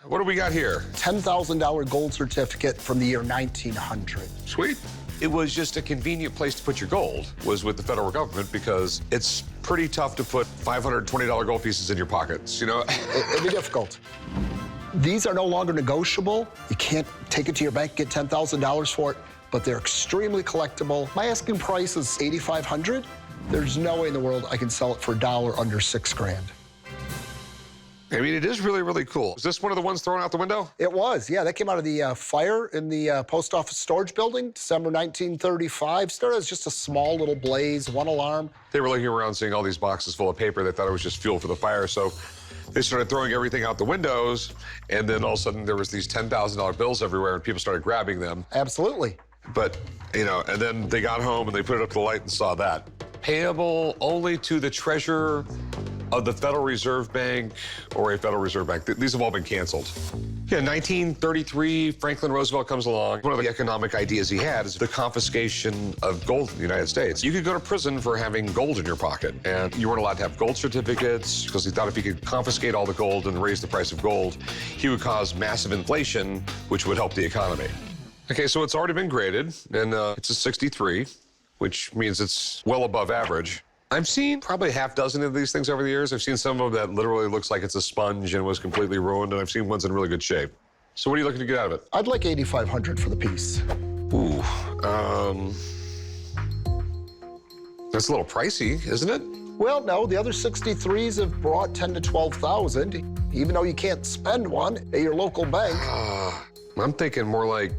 What do we got here? $10,000 gold certificate from the year 1900. Sweet. It was just a convenient place to put your gold, was with the federal government, because it's pretty tough to put $520 gold pieces in your pockets, you know? It'd be difficult. These are no longer negotiable. You can't take it to your bank, get $10,000 for it, but they're extremely collectible. My asking price is $8,500. There's no way in the world I can sell it for a dollar under $6,000. I mean, it is really, really cool. Is this one of the ones thrown out the window? It was, yeah. That came out of the fire in the post office storage building, December 1935. Started as just a small little blaze, one alarm. They were looking around seeing all these boxes full of paper. They thought it was just fuel for the fire, so they started throwing everything out the windows, and then all of a sudden there was these $10,000 bills everywhere, and people started grabbing them. Absolutely. But, you know, and then they got home and they put it up to the light and saw that. Payable only to the treasurer of the Federal Reserve Bank or a Federal Reserve Bank. These have all been canceled. Yeah, 1933, Franklin Roosevelt comes along. One of the economic ideas he had is the confiscation of gold in the United States. You could go to prison for having gold in your pocket, and you weren't allowed to have gold certificates because he thought if he could confiscate all the gold and raise the price of gold, he would cause massive inflation, which would help the economy. Okay, so it's already been graded, and it's a 63, which means it's well above average. I've seen probably half dozen of these things over the years. I've seen some of them that literally looks like it's a sponge and was completely ruined, and I've seen ones in really good shape. So what are you looking to get out of it? I'd like $8,500 for the piece. Ooh, that's a little pricey, isn't it? Well, no, the other 63s have brought 10 to 12,000, even though you can't spend one at your local bank. I'm thinking more like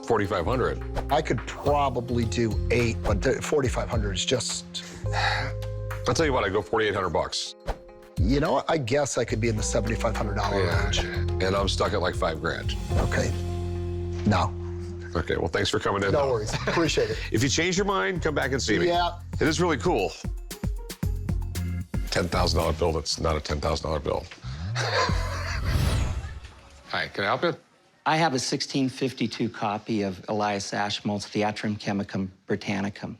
4,500. I could probably do 8, but 4,500 is just... I'll tell you what, I'd go 4,800 bucks. You know, I guess I could be in the $7,500 range. And I'm stuck at like $5,000. Okay. No. Okay, well, thanks for coming in. No worries. Appreciate it. If you change your mind, come back and see me. Yeah. It is really cool. $10,000 bill that's not a $10,000 bill. Hi, can I help you? I have a 1652 copy of Elias Ashmole's Theatrum, Chemicum, Britannicum.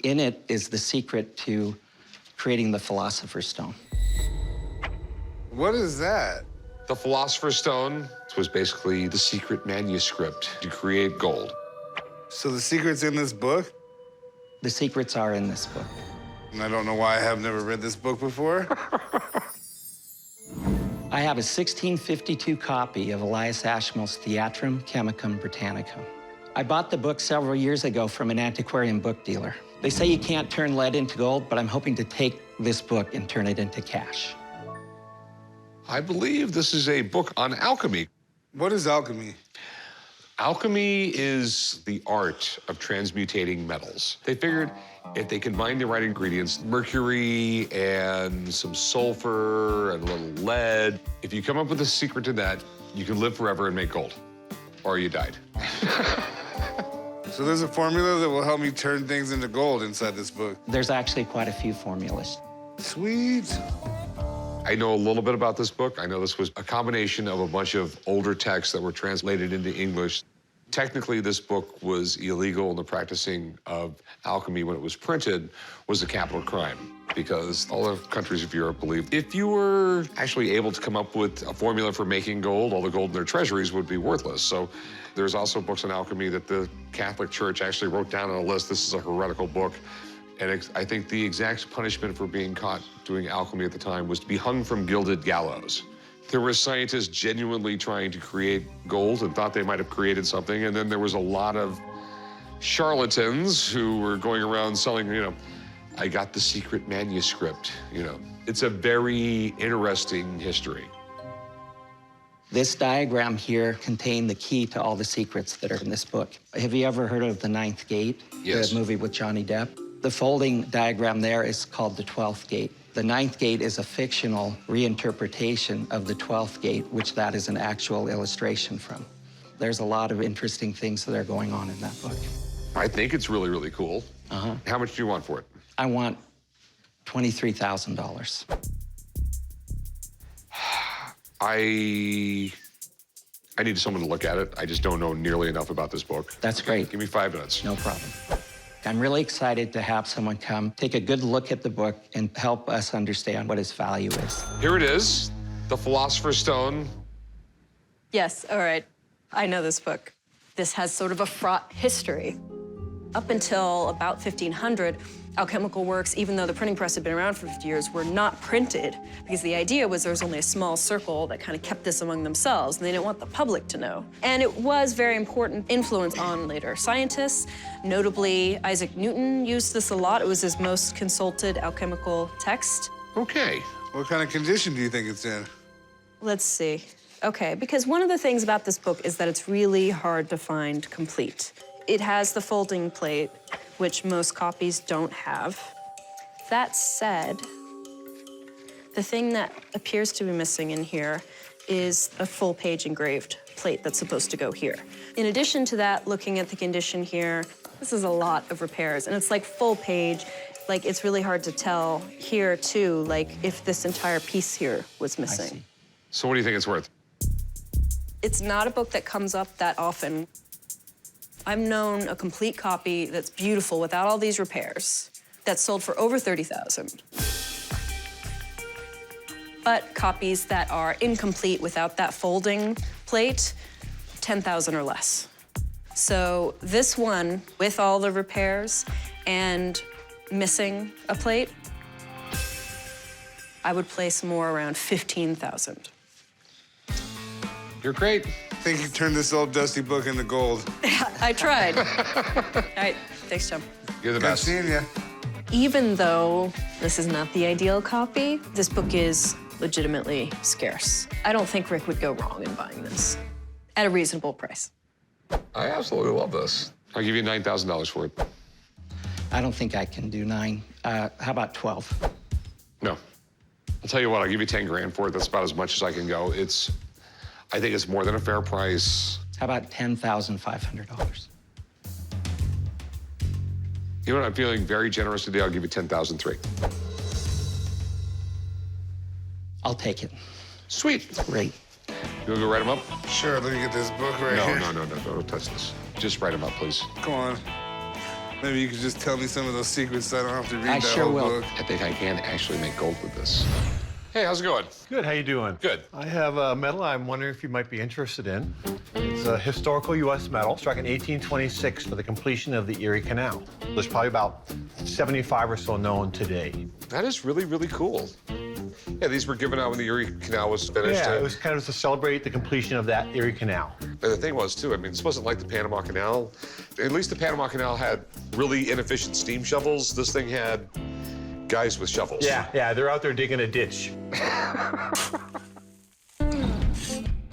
In it is the secret to creating the Philosopher's Stone. What is that? The Philosopher's Stone was basically the secret manuscript to create gold. So the secret's in this book? The secrets are in this book. And I don't know why I have never read this book before. I have a 1652 copy of Elias Ashmole's Theatrum, Chemicum, Britannicum. I bought the book several years ago from an antiquarian book dealer. They say you can't turn lead into gold, but I'm hoping to take this book and turn it into cash. I believe this is a book on alchemy. What is alchemy? Alchemy is the art of transmutating metals. They figured if they combine the right ingredients, mercury and some sulfur and a little lead, if you come up with a secret to that, you can live forever and make gold. Or you died. So there's a formula that will help me turn things into gold inside this book. There's actually quite a few formulas. Sweet. I know a little bit about this book. I know this was a combination of a bunch of older texts that were translated into English. Technically, this book was illegal, and the practicing of alchemy when it was printed was a capital crime, because all the countries of Europe believed if you were actually able to come up with a formula for making gold, all the gold in their treasuries would be worthless. So there's also books on alchemy that the Catholic Church actually wrote down on a list. This is a heretical book. And I think the exact punishment for being caught doing alchemy at the time was to be hung from gilded gallows. There were scientists genuinely trying to create gold and thought they might have created something, and then there was a lot of charlatans who were going around selling, you know, I got the secret manuscript, you know. It's a very interesting history. This diagram here contained the key to all the secrets that are in this book. Have you ever heard of The Ninth Gate? Yes. The movie with Johnny Depp? The folding diagram there is called the 12th gate. The 9th gate is a fictional reinterpretation of the 12th gate, which that is an actual illustration from. There's a lot of interesting things that are going on in that book. I think it's really, really cool. Uh-huh. How much do you want for it? I want $23,000. I need someone to look at it. I just don't know nearly enough about this book. That's great. Give me 5 minutes. No problem. I'm really excited to have someone come, take a good look at the book, and help us understand what its value is. Here it is, the Philosopher's Stone, Yes, all right. I know this book. This has sort of a fraught history. Up until about 1500, alchemical works, even though the printing press had been around for 50 years, were not printed because the idea was there was only a small circle that kind of kept this among themselves, and they didn't want the public to know. And it was very important influence on later scientists. Notably, Isaac Newton used this a lot. It was his most consulted alchemical text. Okay. What kind of condition do you think it's in? Let's see. Okay, because one of the things about this book is that it's really hard to find complete. It has the folding plate, which most copies don't have. That said, the thing that appears to be missing in here is a full-page engraved plate that's supposed to go here. In addition to that, looking at the condition here, this is a lot of repairs, and it's like full page. Like, it's really hard to tell here, too, like, if this entire piece here was missing. So what do you think it's worth? It's not a book that comes up that often. I've known a complete copy that's beautiful without all these repairs that's sold for over $30,000. But copies that are incomplete without that folding plate, $10,000 or less. So this one, with all the repairs and missing a plate, I would place more around $15,000. You're great. I think you turned this old dusty book into gold. I tried. All right, thanks, Chum. You're the Good best. seeing you. Even though this is not the ideal copy, this book is legitimately scarce. I don't think Rick would go wrong in buying this at a reasonable price. I absolutely love this. I'll give you $9,000 for it. I don't think I can do 9. How about 12? No. I'll tell you what, I'll give you 10 grand for it. That's about as much as I can go. I think it's more than a fair price. How about $10,500? You know what, I'm feeling very generous today. I'll give you $10,003. I'll take it. Sweet. Great. You wanna go write them up? Sure, let me get this book right No, here. no, don't touch this. Just write them up, please. Come on. Maybe you could just tell me some of those secrets so I don't have to read I that sure whole will. book. I think I can actually make gold with this. Hey, how's it going? Good, how you doing? Good. I have a medal I'm wondering if you might be interested in. It's a historical U.S. medal struck in 1826 for the completion of the Erie Canal. There's probably about 75 or so known today. That is really, really cool. Yeah, these were given out when the Erie Canal was finished. Yeah, it was kind of to celebrate the completion of that Erie Canal. And the thing was, too, I mean, this wasn't like the Panama Canal. At least the Panama Canal had really inefficient steam shovels. This thing had guys with shovels. Yeah, they're out there digging a ditch.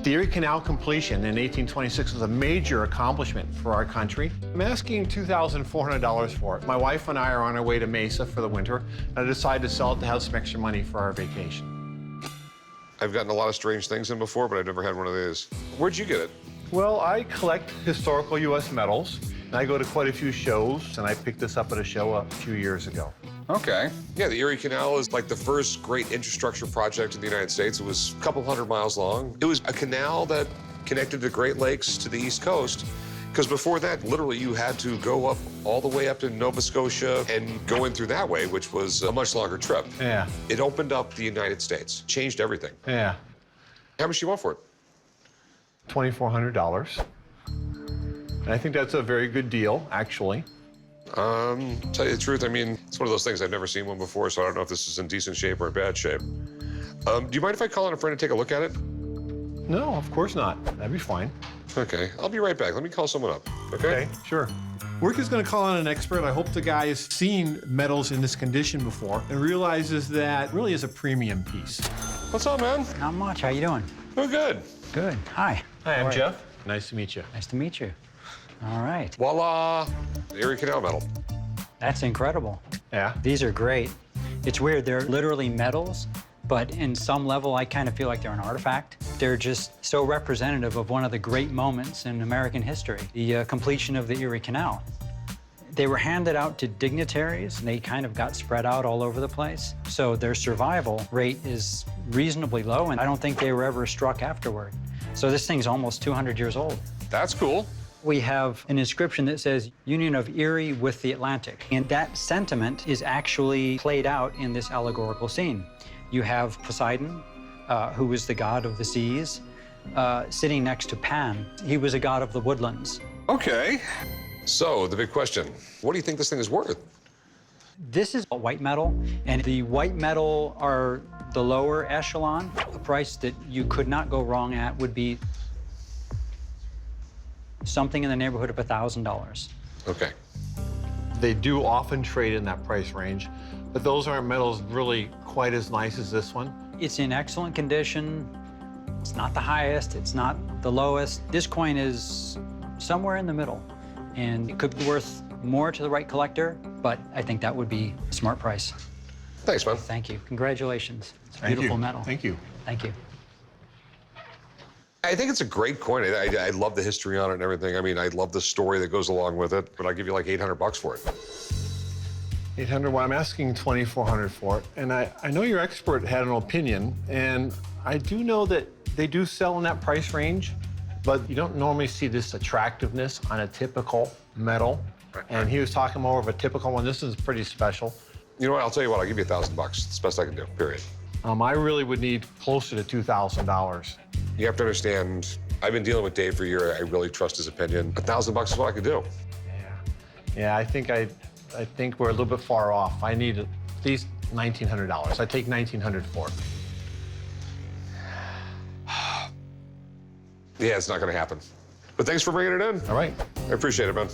The Erie Canal completion in 1826 was a major accomplishment for our country. I'm asking $2,400 for it. My wife and I are on our way to Mesa for the winter, and I decided to sell it to have some extra money for our vacation. I've gotten a lot of strange things in before, but I've never had one of these. Where'd you get it? Well, I collect historical U.S. medals, and I go to quite a few shows, and I picked this up at a show a few years ago. Okay. Yeah, the Erie Canal is like the first great infrastructure project in the United States. It was a couple hundred miles long. It was a canal that connected the Great Lakes to the East Coast. Because before that, literally, you had to go up all the way up to Nova Scotia and go in through that way, which was a much longer trip. Yeah. It opened up the United States, changed everything. Yeah. How much do you want for it? $2,400. And I think that's a very good deal, actually. Tell you the truth, I mean, it's one of those things, I've never seen one before, so I don't know if this is in decent shape or in bad shape. Do you mind if I call in a friend to take a look at it? No, of course not. That'd be fine. Okay, I'll be right back. Let me call someone up, Okay, sure. Rick is going to call on an expert. I hope the guy has seen metals in this condition before and realizes that really is a premium piece. What's up, man? Not much. How you doing? Oh, good. Good. Hi. Hi, I'm All right. Jeff. Nice to meet you. Nice to meet you. All right. Voila, the Erie Canal medal. That's incredible. Yeah? These are great. It's weird. They're literally metals, but in some level, I kind of feel like they're an artifact. They're just so representative of one of the great moments in American history, the completion of the Erie Canal. They were handed out to dignitaries, and they kind of got spread out all over the place. So their survival rate is reasonably low, and I don't think they were ever struck afterward. So this thing's almost 200 years old. That's cool. We have an inscription that says, Union of Erie with the Atlantic. And that sentiment is actually played out in this allegorical scene. You have Poseidon, who is the god of the seas. sitting next to Pan. He was a god of the woodlands. Okay. So, the big question, what do you think this thing is worth? This is a white metal, and the white metal are the lower echelon. A price that you could not go wrong at would be something in the neighborhood of $1,000. Okay. They do often trade in that price range, but those aren't metals really quite as nice as this one. It's in excellent condition. It's not the highest, it's not the lowest. This coin is somewhere in the middle, and it could be worth more to the right collector, but I think that would be a smart price. Thanks, man. Thank you. Congratulations. It's a Thank beautiful you. metal. Thank you. Thank you. I think it's a great coin. I love the history on it and everything. I mean, I love the story that goes along with it, but I'll give you like $800 for it. 800, well, I'm asking 2,400 for it. And I know your expert had an opinion, and I do know that they do sell in that price range, but you don't normally see this attractiveness on a typical metal. And he was talking more of a typical one. This is pretty special. You know what? I'll tell you what. I'll give you $1,000. It's the best I can do, period. I really would need closer to $2,000. You have to understand, I've been dealing with Dave for a year. I really trust his opinion. $1,000 is what I could do. Yeah, I think we're a little bit far off. I need at least $1,900. I take $1,900 for it. Yeah, it's not going to happen. But thanks for bringing it in. All right. I appreciate it, man.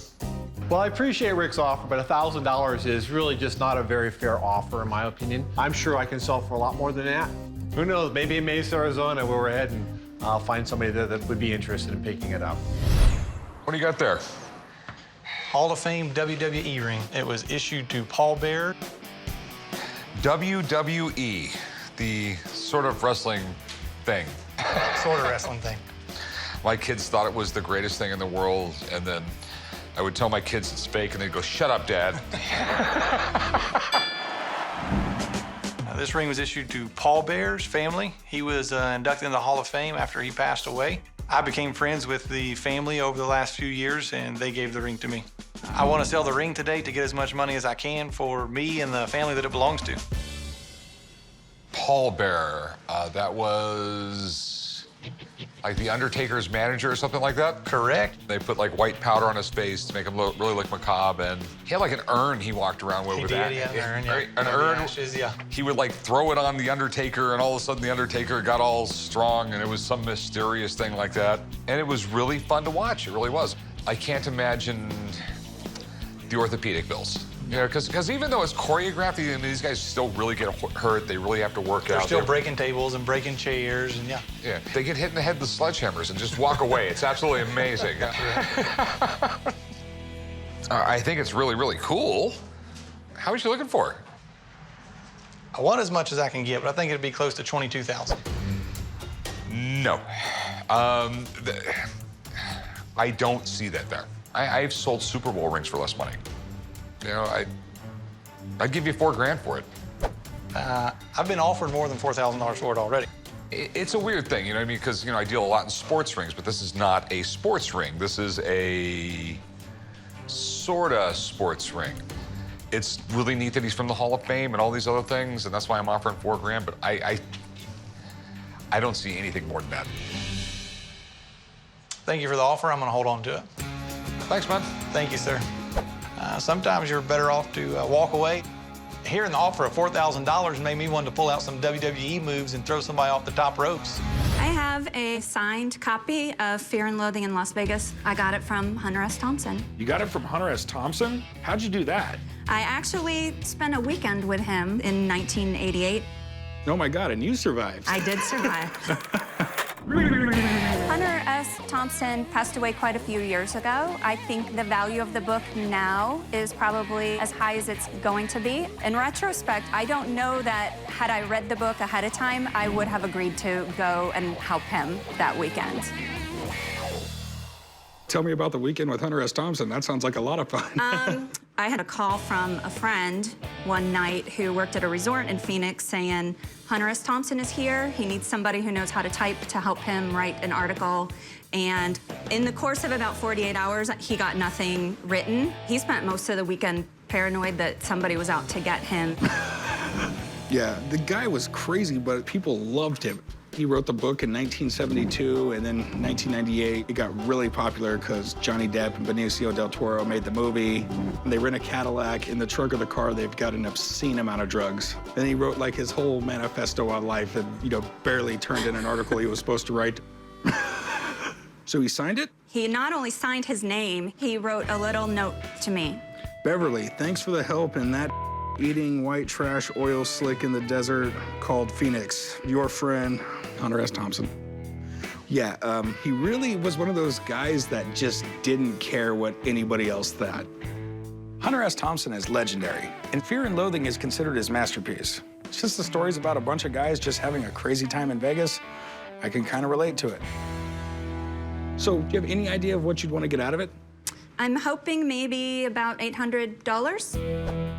Well, I appreciate Rick's offer, but $1,000 is really just not a very fair offer, in my opinion. I'm sure I can sell for a lot more than that. Who knows? Maybe in Mesa, Arizona, where we're heading, I'll find somebody there that would be interested in picking it up. What do you got there? Hall of Fame WWE ring. It was issued to Paul Bearer. WWE, the sort of wrestling thing. Sort of wrestling thing. My kids thought it was the greatest thing in the world, and then I would tell my kids it's fake, and they'd go, "Shut up, Dad." This ring was issued to Paul Bearer's family. He was inducted into the Hall of Fame after he passed away. I became friends with the family over the last few years, and they gave the ring to me. I want to sell the ring today to get as much money as I can for me and the family that it belongs to. Paul Bearer, that was like the Undertaker's manager or something like that? Correct. They put like white powder on his face to make him really look macabre, and he had like an urn he walked around with. He with did, that. yeah, an urn, yeah. Right? An The urn. ashes, yeah. He would like throw it on the Undertaker, and all of a sudden the Undertaker got all strong, and it was some mysterious thing like that. And it was really fun to watch. It really was. I can't imagine the orthopedic bills. You know, because even though it's choreographed, these guys still really get hurt. They really have to work They're out. still breaking tables and breaking chairs, and yeah. Yeah, they get hit in the head with sledgehammers and just walk away. It's absolutely amazing. I think it's really, really cool. How much are you looking for? I want as much as I can get, but I think it'd be close to $22,000. No. I don't see that there. I've sold Super Bowl rings for less money. You know, I'd give you $4 grand for it. I've been offered more than $4,000 for it already. It's a weird thing, you know what I mean? Because, you know, I deal a lot in sports rings, but this is not a sports ring. This is a sorta sports ring. It's really neat that he's from the Hall of Fame and all these other things, and that's why I'm offering $4 grand, but I don't see anything more than that. Thank you for the offer. I'm going to hold on to it. Thanks, man. Thank you, sir. Sometimes you're better off to walk away. Hearing the offer of $4,000 made me want to pull out some WWE moves and throw somebody off the top ropes. I have a signed copy of Fear and Loathing in Las Vegas. I got it from Hunter S. Thompson. You got it from Hunter S. Thompson? How'd you do that? I actually spent a weekend with him in 1988. Oh my God, and you survived. I did survive. Hunter S. Thompson passed away quite a few years ago. I think the value of the book now is probably as high as it's going to be. In retrospect, I don't know that had I read the book ahead of time, I would have agreed to go and help him that weekend. Tell me about the weekend with Hunter S. Thompson. That sounds like a lot of fun. I had a call from a friend one night who worked at a resort in Phoenix saying, Hunter S. Thompson is here. He needs somebody who knows how to type to help him write an article. And in the course of about 48 hours, he got nothing written. He spent most of the weekend paranoid that somebody was out to get him. Yeah, the guy was crazy, but people loved him. He wrote the book in 1972, and then 1998, it got really popular because Johnny Depp and Benicio del Toro made the movie. They rent a Cadillac. In the trunk of the car, they've got an obscene amount of drugs. Then he wrote like his whole manifesto on life and, barely turned in an article he was supposed to write. So he signed it? He not only signed his name, he wrote a little note to me. Beverly, thanks for the help in that eating white trash oil slick in the desert called Phoenix. Your friend, Hunter S. Thompson. Yeah, he really was one of those guys that just didn't care what anybody else thought. Hunter S. Thompson is legendary, and Fear and Loathing is considered his masterpiece. It's just the stories about a bunch of guys just having a crazy time in Vegas. I can kind of relate to it. So, do you have any idea of what you'd want to get out of it? I'm hoping maybe about $800.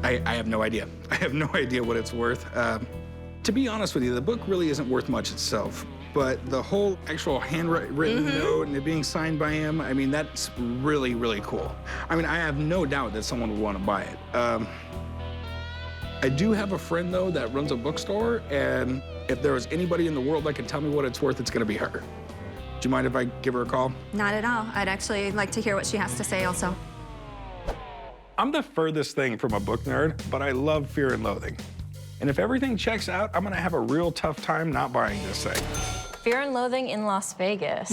I have no idea. I have no idea what it's worth. To be honest with you, the book really isn't worth much itself, but the whole actual handwritten note and it being signed by him, I mean, that's really, really cool. I mean, I have no doubt that someone would want to buy it. I do have a friend, though, that runs a bookstore, and if there was anybody in the world that could tell me what it's worth, it's going to be her. Do you mind if I give her a call? Not at all. I'd actually like to hear what she has to say also. I'm the furthest thing from a book nerd, but I love Fear and Loathing. And if everything checks out, I'm gonna have a real tough time not buying this thing. Fear and Loathing in Las Vegas.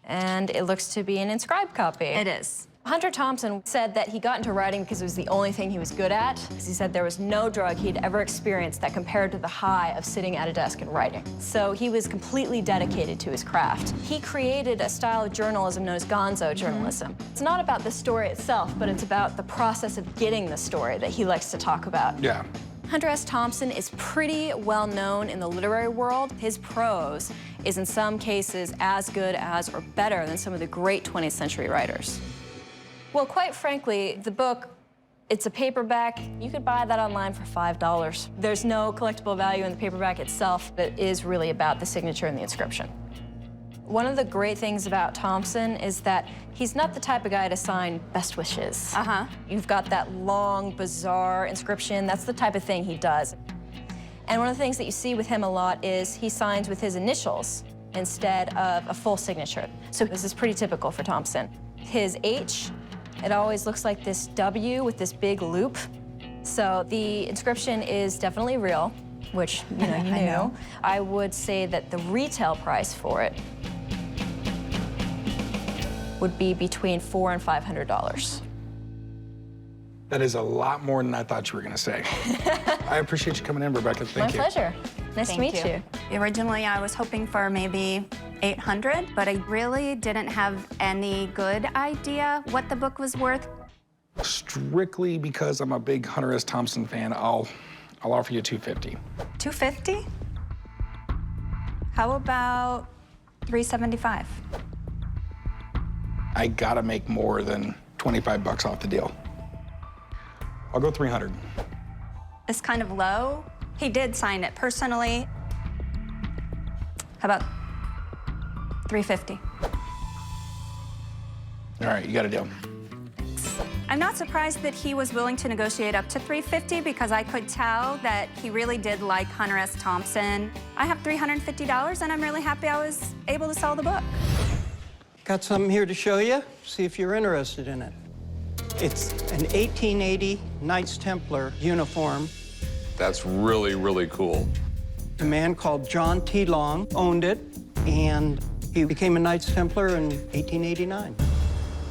And it looks to be an inscribed copy. It is. Hunter Thompson said that he got into writing because it was the only thing he was good at, because he said there was no drug he'd ever experienced that compared to the high of sitting at a desk and writing. So he was completely dedicated to his craft. He created a style of journalism known as gonzo journalism. It's not about the story itself, but it's about the process of getting the story that he likes to talk about. Yeah. Hunter S. Thompson is pretty well known in the literary world. His prose is in some cases as good as or better than some of the great 20th century writers. Well, quite frankly, the book, it's a paperback. You could buy that online for $5. There's no collectible value in the paperback itself. It is really about the signature and the inscription. One of the great things about Thompson is that he's not the type of guy to sign best wishes. You've got that long, bizarre inscription. That's the type of thing he does. And one of the things that you see with him a lot is he signs with his initials instead of a full signature. So this is pretty typical for Thompson. His H, it always looks like this W with this big loop. So the inscription is definitely real, which you knew. I would say that the retail price for it would be between $400 and $500. That is a lot more than I thought you were gonna say. I appreciate you coming in, Rebecca. Thank you. My pleasure. Nice to meet you. Originally, I was hoping for maybe $800, but I really didn't have any good idea what the book was worth. Strictly because I'm a big Hunter S. Thompson fan, I'll offer you $250. $250? How about $375? I gotta make more than 25 bucks off the deal. I'll go $300. It's kind of low. He did sign it personally. How about $350? All right, you got a deal. I'm not surprised that he was willing to negotiate up to $350 because I could tell that he really did like Hunter S. Thompson. I have $350 and I'm really happy I was able to sell the book. Got something here to show you, see if you're interested in it. It's an 1880 Knights Templar uniform. That's really, really cool. A man called John T. Long owned it, and he became a Knights Templar in 1889.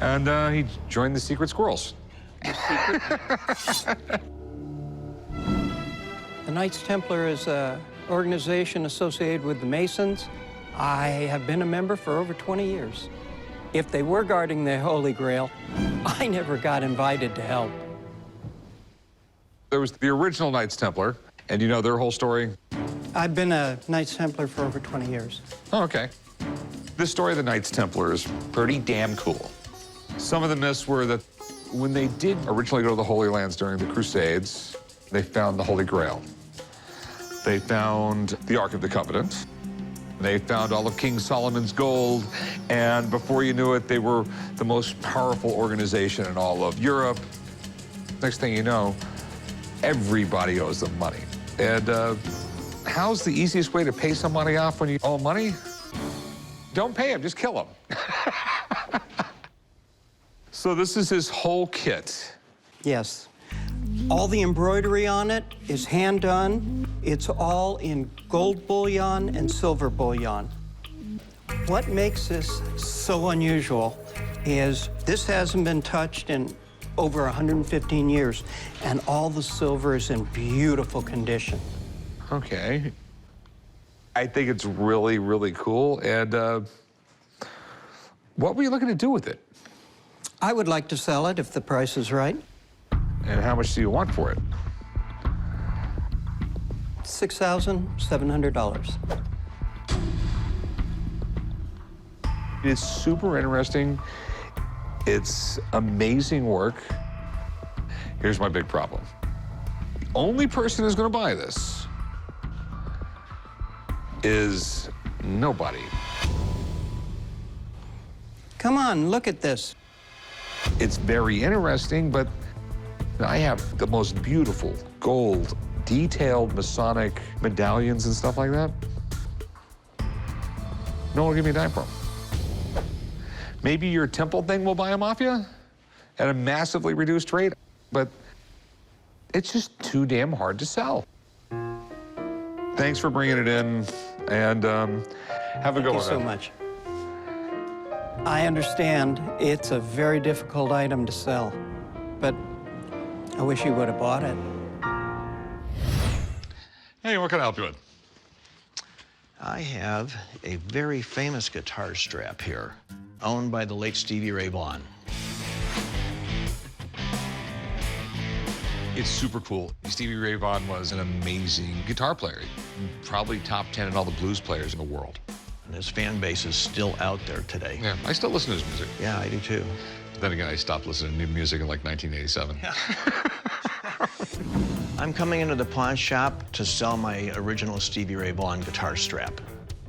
And he joined the Secret Squirrels. The Knights Templar is an organization associated with the Masons. I have been a member for over 20 years. If they were guarding the Holy Grail, I never got invited to help. There was the original Knights Templar, and you know their whole story? I've been a Knights Templar for over 20 years. Oh, okay. This story of the Knights Templar is pretty damn cool. Some of the myths were that when they did originally go to the Holy Lands during the Crusades, they found the Holy Grail. They found the Ark of the Covenant. They found all of King Solomon's gold, and before you knew it, they were the most powerful organization in all of Europe. Next thing you know, everybody owes them money. And How's the easiest way to pay somebody off when you owe money? Don't pay him, just kill him. So this is his whole kit. Yes. All the embroidery on it is hand done. It's all in gold bullion and silver bullion. What makes this so unusual is this hasn't been touched in over 115 years, and all the silver is in beautiful condition. Okay. I think it's really, really cool. And what were you looking to do with it? I would like to sell it if the price is right. And how much do you want for it? $6,700. It's super interesting. It's amazing work. Here's my big problem. The only person who's going to buy this is nobody. Come on, look at this. It's very interesting, but I have the most beautiful gold, detailed Masonic medallions and stuff like that. No one will give me a dime for them. Maybe your temple thing will buy them off you at a massively reduced rate, but it's just too damn hard to sell. Thanks for bringing it in, and have a good one. Thank you so much. I understand it's a very difficult item to sell, but I wish you would have bought it. Hey, what can I help you with? I have a very famous guitar strap here, owned by the late Stevie Ray Vaughan. It's super cool. Stevie Ray Vaughan was an amazing guitar player, probably top 10 in all the blues players in the world. And his fan base is still out there today. Yeah, I still listen to his music. Yeah, I do too. Then again, I stopped listening to new music in like 1987. I'm coming into the pawn shop to sell my original Stevie Ray Vaughan guitar strap.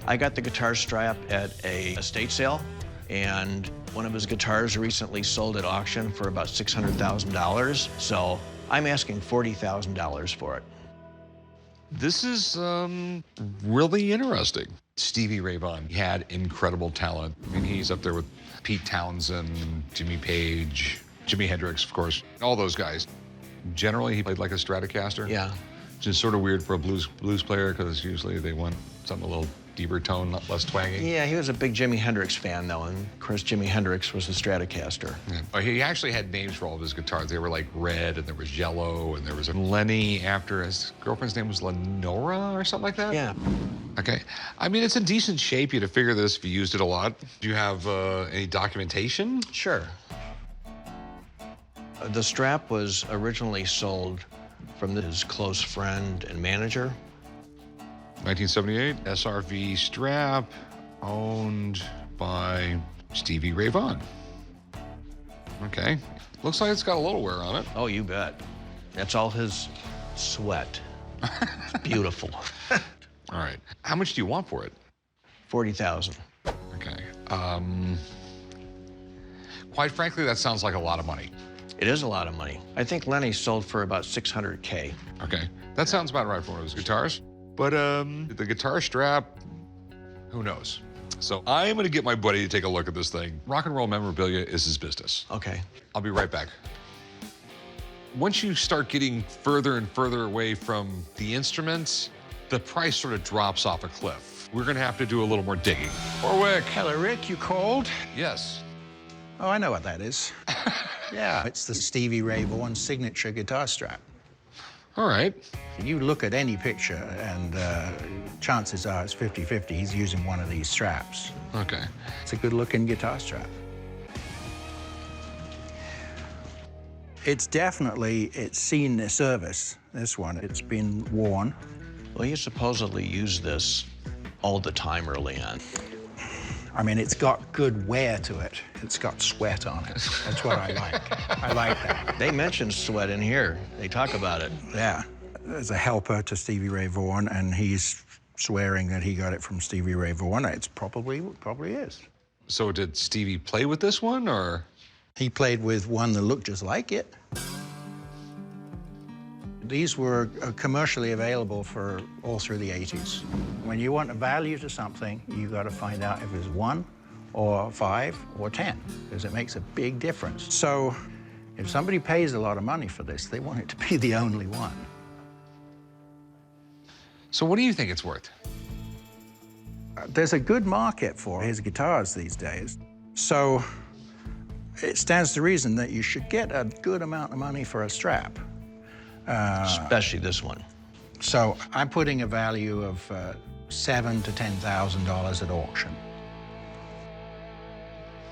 I got the guitar strap at a estate sale, and one of his guitars recently sold at auction for about $600,000. So I'm asking $40,000 for it. This is really interesting. Stevie Ray Vaughan had incredible talent. I mean, he's up there with Pete Townsend, Jimmy Page, Jimi Hendrix, of course, all those guys. Generally, he played like a Stratocaster. Yeah. Which is sort of weird for a blues player, because usually they want something a little deeper tone, less twangy. Yeah, he was a big Jimi Hendrix fan, though, and of course, Jimi Hendrix was a Stratocaster. Yeah. He actually had names for all of his guitars. They were like red, and there was yellow, and there was a Lenny after his girlfriend's name was Lenora or something like that? Yeah. Okay. I mean, it's in decent shape. You'd figure this if you used it a lot. Do you have any documentation? Sure. The strap was originally sold from his close friend and manager. 1978, SRV strap, owned by Stevie Ray Vaughan. Okay. Looks like it's got a little wear on it. Oh, you bet. That's all his sweat. It's beautiful. All right. How much do you want for it? $40,000. Okay. Quite frankly, that sounds like a lot of money. It is a lot of money. I think Lenny sold for about $600K. Okay. That sounds about right for one of his guitars. But the guitar strap, who knows? So I'm going to get my buddy to take a look at this thing. Rock and roll memorabilia is his business. Okay. I'll be right back. Once you start getting further and further away from the instruments, the price sort of drops off a cliff. We're going to have to do a little more digging. Warwick. Hello, Rick. You called? Yes. Oh, I know what that is. Yeah, it's the Stevie Ray Vaughan signature guitar strap. All right. You look at any picture, and chances are it's 50-50. He's using one of these straps. Okay. It's a good-looking guitar strap. It's seen the service, this one. It's been worn. Well, he supposedly used this all the time early on. I mean, it's got good wear to it. It's got sweat on it. That's what I like. I like that. They mentioned sweat in here. They talk about it. Yeah. There's a helper to Stevie Ray Vaughan, and he's swearing that he got it from Stevie Ray Vaughan. It's probably is. So did Stevie play with this one, or? He played with one that looked just like it. These were commercially available for all through the 80s. When you want a value to something, you've got to find out if it's 1 or 5 or 10, because it makes a big difference. So if somebody pays a lot of money for this, they want it to be the only one. So what do you think it's worth? There's a good market for his guitars these days. So it stands to reason that you should get a good amount of money for a Strap. Especially this one. So I'm putting a value of $7,000 to $10,000 at auction.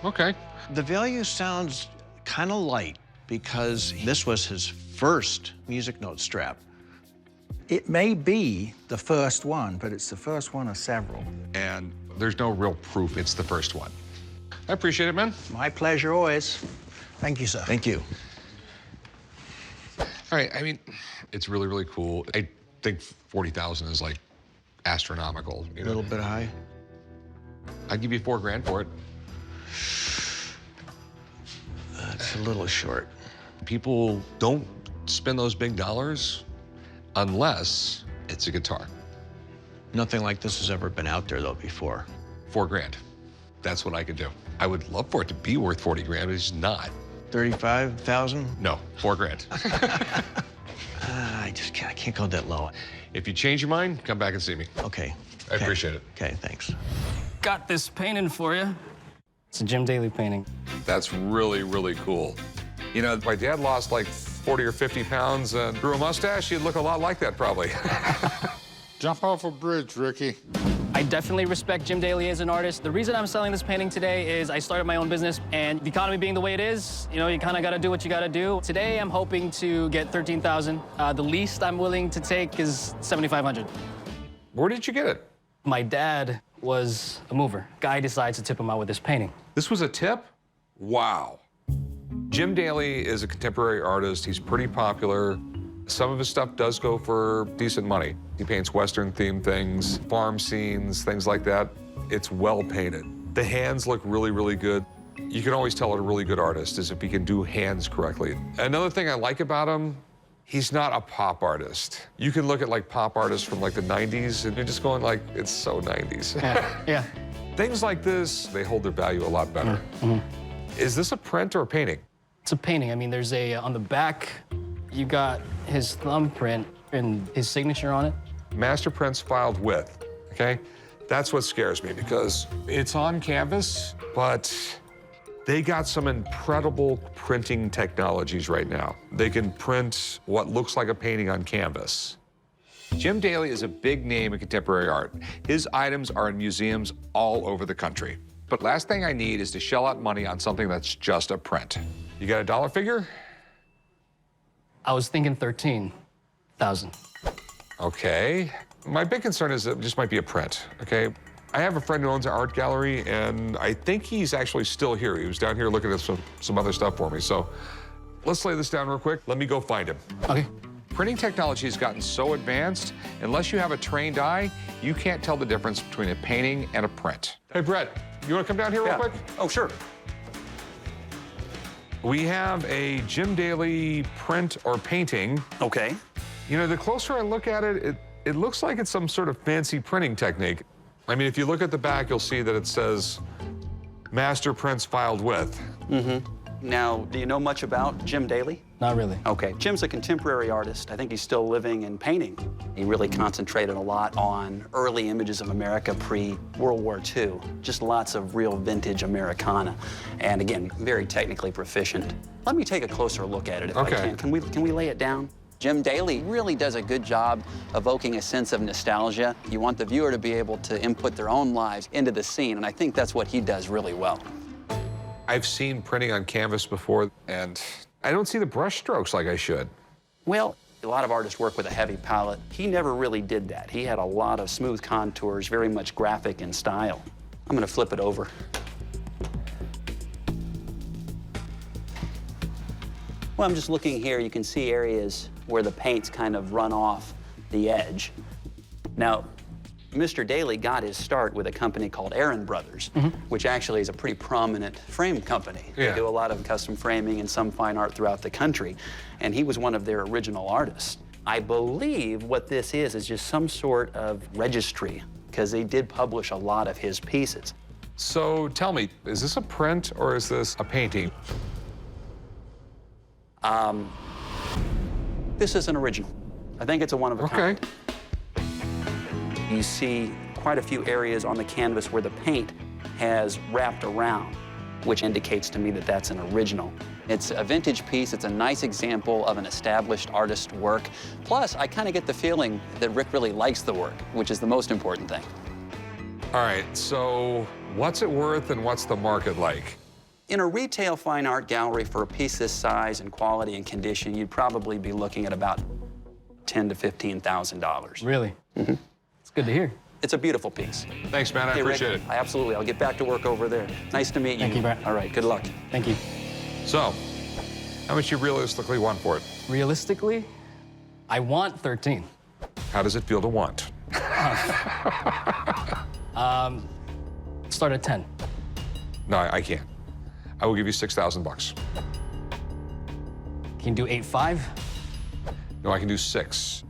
Okay. The value sounds kind of light because this was his first music note strap. It may be the first one, but it's the first one of several. And there's no real proof it's the first one. I appreciate it, man. My pleasure always. Thank you, sir. Thank you. All right, I mean, it's really, really cool. I think 40,000 is like astronomical. A little bit high. I'd give you $4,000 for it. That's a little short. People don't spend those big dollars unless it's a guitar. Nothing like this has ever been out there though before. $4,000. That's what I could do. I would love for it to be worth 40 grand, but it's not. 35,000? No, $4,000. I can't go that low. If you change your mind, come back and see me. Okay. I appreciate it. Okay, thanks. Got this painting for you. It's a Jim Daly painting. That's really, really cool. You know, my dad lost like 40 or 50 pounds and grew a mustache. He'd look a lot like that, probably. Jump off a bridge, Ricky. I definitely respect Jim Daly as an artist. The reason I'm selling this painting today is I started my own business, and the economy being the way it is, you know, you kind of got to do what you got to do. Today, I'm hoping to get 13,000. The least I'm willing to take is 7,500. Where did you get it? My dad was a mover. Guy decides to tip him out with this painting. This was a tip? Wow. Jim Daly is a contemporary artist. He's pretty popular. Some of his stuff does go for decent money. He paints Western-themed things, farm scenes, things like that. It's well painted. The hands look really, really good. You can always tell a really good artist is if he can do hands correctly. Another thing I like about him, he's not a pop artist. You can look at like pop artists from like the 90s and you're just going like, it's so 90s. Yeah. Things like this, they hold their value a lot better. Is this a print or a painting? It's a painting. I mean, there's a, on the back, you got his thumbprint and his signature on it. Master prints filed with, okay? That's what scares me because it's on canvas, but they got some incredible printing technologies right now. They can print what looks like a painting on canvas. Jim Daly is a big name in contemporary art. His items are in museums all over the country. But last thing I need is to shell out money on something that's just a print. You got a dollar figure? I was thinking 13,000. Okay. My big concern is that it just might be a print, okay? I have a friend who owns an art gallery, and I think he's actually still here. He was down here looking at some other stuff for me. So let's lay this down real quick. Let me go find him. Okay. Printing technology has gotten so advanced, unless you have a trained eye, you can't tell the difference between a painting and a print. Hey, Brett, you want to come down here real quick? Oh, sure. We have a Jim Daly print or painting. Okay. You know, the closer I look at it, it looks like it's some sort of fancy printing technique. I mean, if you look at the back, you'll see that it says Master Prints filed with. Now, do you know much about Jim Daly? Not really. Okay. Jim's a contemporary artist. I think he's still living and painting. He really concentrated a lot on early images of America pre-World War II. Just lots of real vintage Americana. And again, very technically proficient. Let me take a closer look at it if I can. Can we lay it down? Jim Daly really does a good job evoking a sense of nostalgia. You want the viewer to be able to input their own lives into the scene, and I think that's what he does really well. I've seen printing on canvas before, and I don't see the brush strokes like I should. Well, a lot of artists work with a heavy palette. He never really did that. He had a lot of smooth contours, very much graphic in style. I'm gonna flip it over. Well, I'm just looking here. You can see areas where the paint's kind of run off the edge. Now, Mr. Daly got his start with a company called Aaron Brothers, which actually is a pretty prominent frame company. They do a lot of custom framing and some fine art throughout the country, and he was one of their original artists. I believe what this is just some sort of registry, because they did publish a lot of his pieces. So tell me, is this a print or is this a painting? This is an original. I think it's a one of a kind. You see quite a few areas on the canvas where the paint has wrapped around, which indicates to me that that's an original. It's a vintage piece. It's a nice example of an established artist's work. Plus, I kind of get the feeling that Rick really likes the work, which is the most important thing. All right, so what's it worth and what's the market like? In a retail fine art gallery for a piece this size and quality and condition, you'd probably be looking at about $10,000 to $15,000. Really? Mm-hmm. It's good to hear. It's a beautiful piece. Thanks, man. I Hey, appreciate Rick, it. Absolutely. I'll get back to work over there. Nice to meet you. Thank you, Brett. All right, good luck. Thank you. So, how much you realistically want for it? Realistically, I want 13. How does it feel to want? Start at 10. No, I can't. I will give you $6,000. Can you do 8.5? No, I can do 6.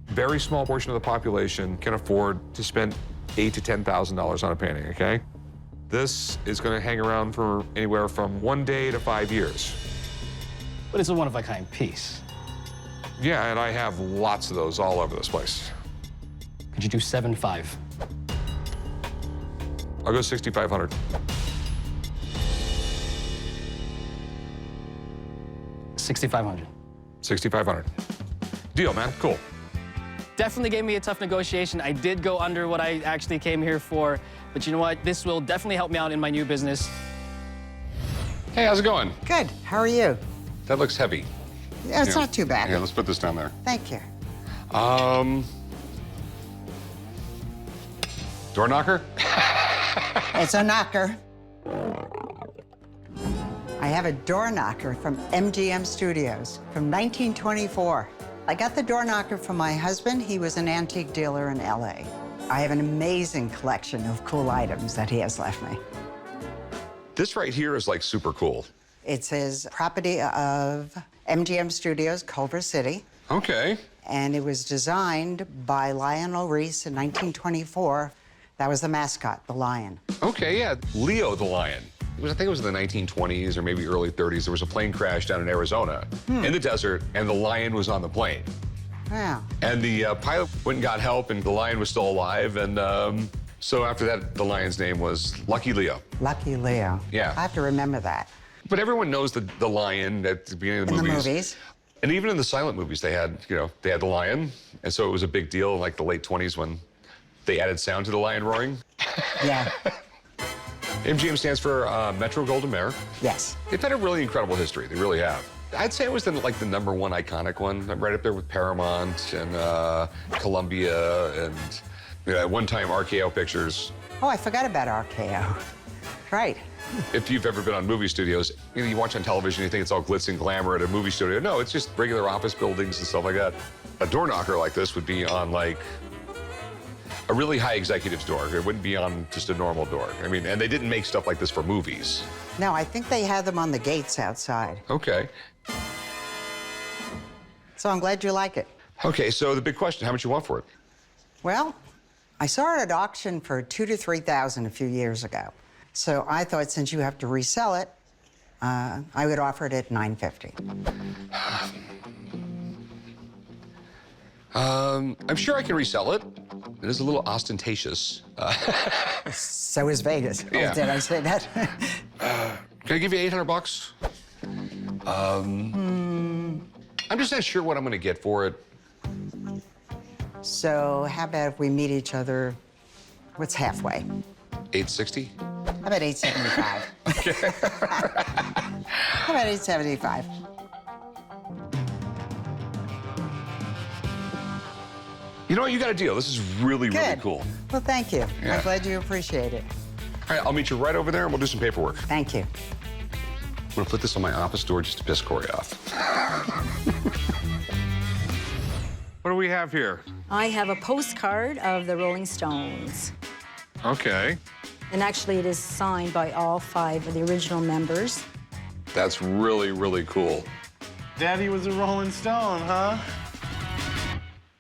Very small portion of the population can afford to spend $8,000 to $10,000 on a painting, okay? This is gonna hang around for anywhere from 1 day to 5 years. But it's a one-of-a-kind piece. Yeah, and I have lots of those all over this place. Could you do 7.5? I'll go 6,500. 6,500. 6,500. Deal, man. Cool. Definitely gave me a tough negotiation. I did go under what I actually came here for, but you know what? This will definitely help me out in my new business. Hey, how's it going? Good. How are you? That looks heavy. Yeah, it's not too bad. Yeah, let's put this down there. Thank you. Door knocker? It's a knocker. I have a door knocker from MGM Studios from 1924. I got the door knocker from my husband. He was an antique dealer in LA. I have an amazing collection of cool items that he has left me. This right here is like super cool. It's his property of MGM Studios, Culver City. Okay. And it was designed by Lionel Reese in 1924. That was the mascot, the lion. Okay, yeah. Leo the lion. I think it was in the 1920s or maybe early 30s. There was a plane crash down in Arizona in the desert, and the lion was on the plane. Wow. And the pilot went and got help, and the lion was still alive. And so after that, the lion's name was Lucky Leo. Lucky Leo. Yeah. I have to remember that. But everyone knows the lion at the beginning of the In movies. the movies. And even in the silent movies, they had the lion. And so it was a big deal in like the late 20s when they added sound to the lion roaring. Yeah. MGM stands for Metro Goldwyn Mayer. Yes. They've had a really incredible history. They really have. I'd say it was the #1 iconic one, right up there with Paramount and Columbia and at one time RKO Pictures. Oh, I forgot about RKO. Right. If you've ever been on movie studios, you watch on television, you think it's all glitz and glamour at a movie studio. No, it's just regular office buildings and stuff like that. A door knocker like this would be on like a really high executive's door. It wouldn't be on just a normal door. I mean, and they didn't make stuff like this for movies. No, I think they had them on the gates outside. Okay. So I'm glad you like it. Okay, so the big question, how much you want for it? Well, I saw it at auction for $2,000 to $3,000 a few years ago. So I thought since you have to resell it, I would offer it at $950. I'm sure I can resell it. It is a little ostentatious. So is Vegas. Yeah. Oh, did I say that? Can I give you $800? I'm just not sure what I'm going to get for it. So how about if we meet each other, what's halfway? $860? How about $875? Okay. How about $875? You know what? You got a deal. This is really, really Good. cool. Well, thank you. Yeah. I'm glad you appreciate it. All right, I'll meet you right over there and we'll do some paperwork. Thank you. I'm going to put this on my office door just to piss Corey off. What do we have here? I have a postcard of the Rolling Stones. Okay. And actually, it is signed by all 5 of the original members. That's really, really cool. Daddy was a Rolling Stone, huh?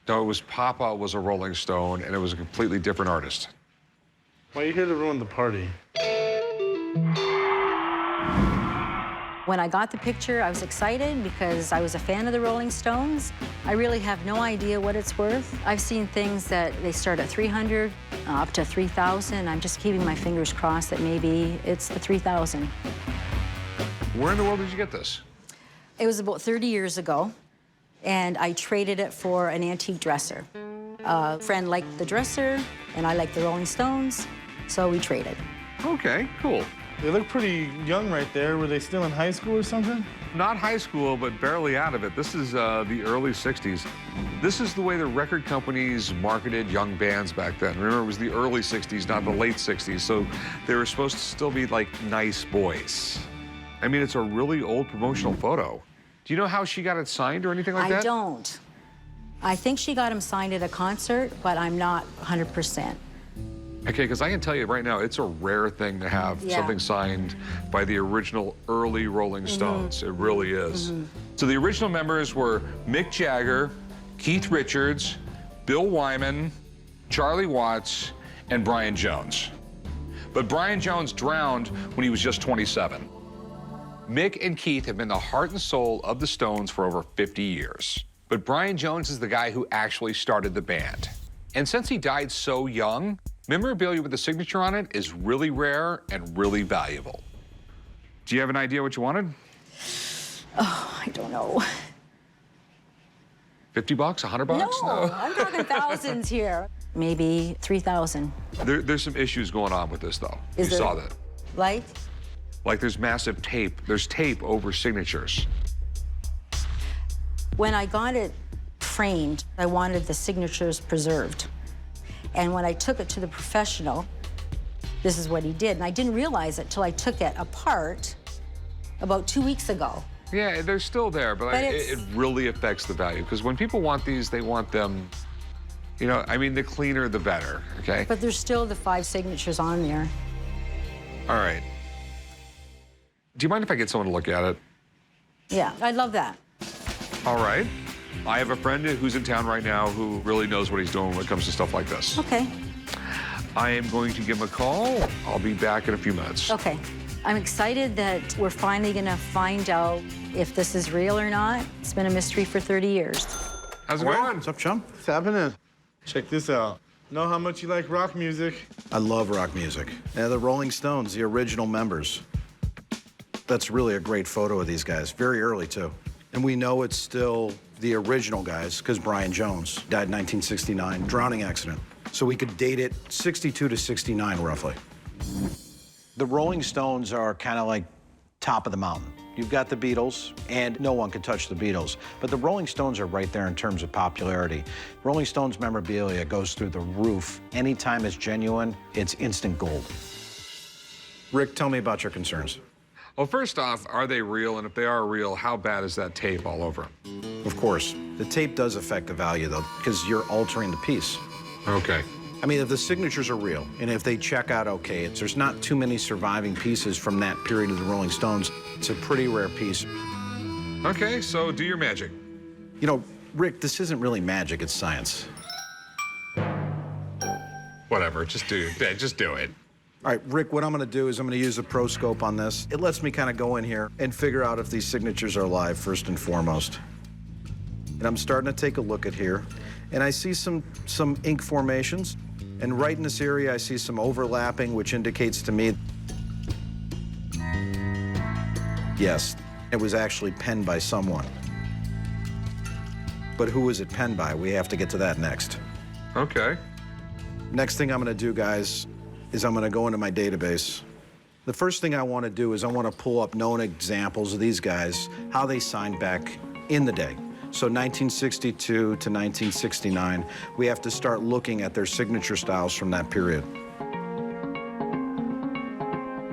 No, it was Papa was a Rolling Stone, and it was a completely different artist. Why are you here to ruin the party? When I got the picture, I was excited because I was a fan of the Rolling Stones. I really have no idea what it's worth. I've seen things that they start at $300, up to $3,000. I'm just keeping my fingers crossed that maybe it's the $3,000. Where in the world did you get this? It was about 30 years ago, and I traded it for an antique dresser. A friend liked the dresser, and I liked the Rolling Stones, so we traded. Okay, cool. They look pretty young right there. Were they still in high school or something? Not high school, but barely out of it. This is the early 60s. This is the way the record companies marketed young bands back then. Remember, it was the early 60s, not the late 60s, so they were supposed to still be like nice boys. I mean, it's a really old promotional photo. Do you know how she got it signed or anything like that? I don't. I think she got him signed at a concert, but I'm not 100%. Okay, because I can tell you right now, it's a rare thing to have something signed by the original early Rolling Stones. It really is. So the original members were Mick Jagger, Keith Richards, Bill Wyman, Charlie Watts, and Brian Jones. But Brian Jones drowned when he was just 27. Mick and Keith have been the heart and soul of the Stones for over 50 years. But Brian Jones is the guy who actually started the band. And since he died so young, memorabilia with a signature on it is really rare and really valuable. Do you have an idea what you wanted? Oh, I don't know. 50 bucks, 100 bucks? No, I'm talking thousands here. Maybe 3,000. There's some issues going on with this, though. Is you there? saw that. Like there's massive tape. There's tape over signatures. when I got it framed, I wanted the signatures preserved. And when I took it to the professional, this is what he did. And I didn't realize it till I took it apart about 2 weeks ago. Yeah, they're still there, but it really affects the value. Because when people want these, they want them, you know, I mean, the cleaner, the better, okay? But there's still the 5 signatures on there. All right. Do you mind if I get someone to look at it? Yeah, I'd love that. All right. I have a friend who's in town right now who really knows what he's doing when it comes to stuff like this. Okay. I am going to give him a call. I'll be back in a few minutes. Okay. I'm excited that we're finally gonna find out if this is real or not. It's been a mystery for 30 years. How's it going? What's up, chum? What's happening? Check this out. Know how much you like rock music? I love rock music. Yeah, the Rolling Stones, the original members. That's really a great photo of these guys, very early too. And we know it's still the original guys because Brian Jones died in 1969, drowning accident. So we could date it 62 to 69 roughly. The Rolling Stones are kind of like top of the mountain. You've got the Beatles, and no one can touch the Beatles. But the Rolling Stones are right there in terms of popularity. Rolling Stones memorabilia goes through the roof. Anytime it's genuine, it's instant gold. Rick, tell me about your concerns. Well, first off, are they real? And if they are real, how bad is that tape all over them? Of course. The tape does affect the value, though, because you're altering the piece. Okay. I mean, if the signatures are real, and if they check out okay, there's not too many surviving pieces from that period of the Rolling Stones. It's a pretty rare piece. Okay, so do your magic. You know, Rick, this isn't really magic, it's science. Whatever, just do it. All right, Rick, what I'm gonna do is I'm gonna use the Pro Scope on this. It lets me kind of go in here and figure out if these signatures are live, first and foremost. And I'm starting to take a look at here, and I see some ink formations. And right in this area, I see some overlapping, which indicates to me, yes, it was actually penned by someone. But who was it penned by? We have to get to that next. Okay. Next thing I'm gonna do, guys, is I'm gonna go into my database. The first thing I wanna do is I wanna pull up known examples of these guys, how they signed back in the day. So 1962 to 1969, we have to start looking at their signature styles from that period.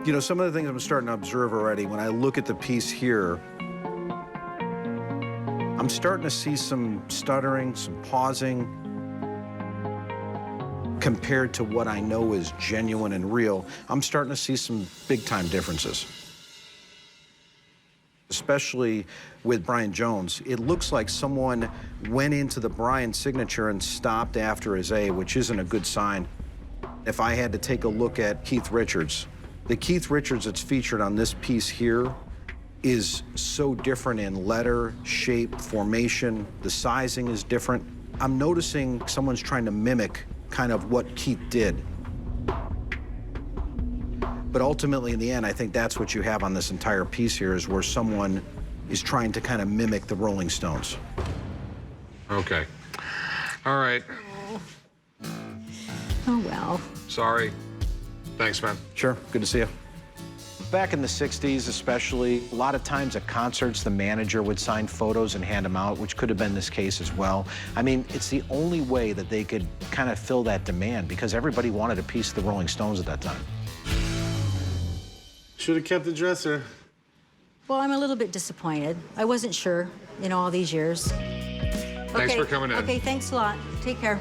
You know, some of the things I'm starting to observe already, when I look at the piece here, I'm starting to see some stuttering, some pausing, compared to what I know is genuine and real. I'm starting to see some big-time differences. especially with Brian Jones. It looks like someone went into the Brian signature and stopped after his A, which isn't a good sign. If I had to take a look at Keith Richards, the Keith Richards that's featured on this piece here is so different in letter, shape, formation. The sizing is different. I'm noticing someone's trying to mimic kind of what Keith did. But ultimately, in the end, I think that's what you have on this entire piece here, is where someone is trying to kind of mimic the Rolling Stones. Okay. All right. Oh, well. Sorry. Thanks, man. Sure, good to see you. Back in the 60s especially, a lot of times at concerts, the manager would sign photos and hand them out, which could have been this case as well. I mean, it's the only way that they could kind of fill that demand, because everybody wanted a piece of the Rolling Stones at that time. Should have kept the dresser. Well, I'm a little bit disappointed. I wasn't sure, all these years. Thanks for coming in. Okay, thanks a lot. Take care.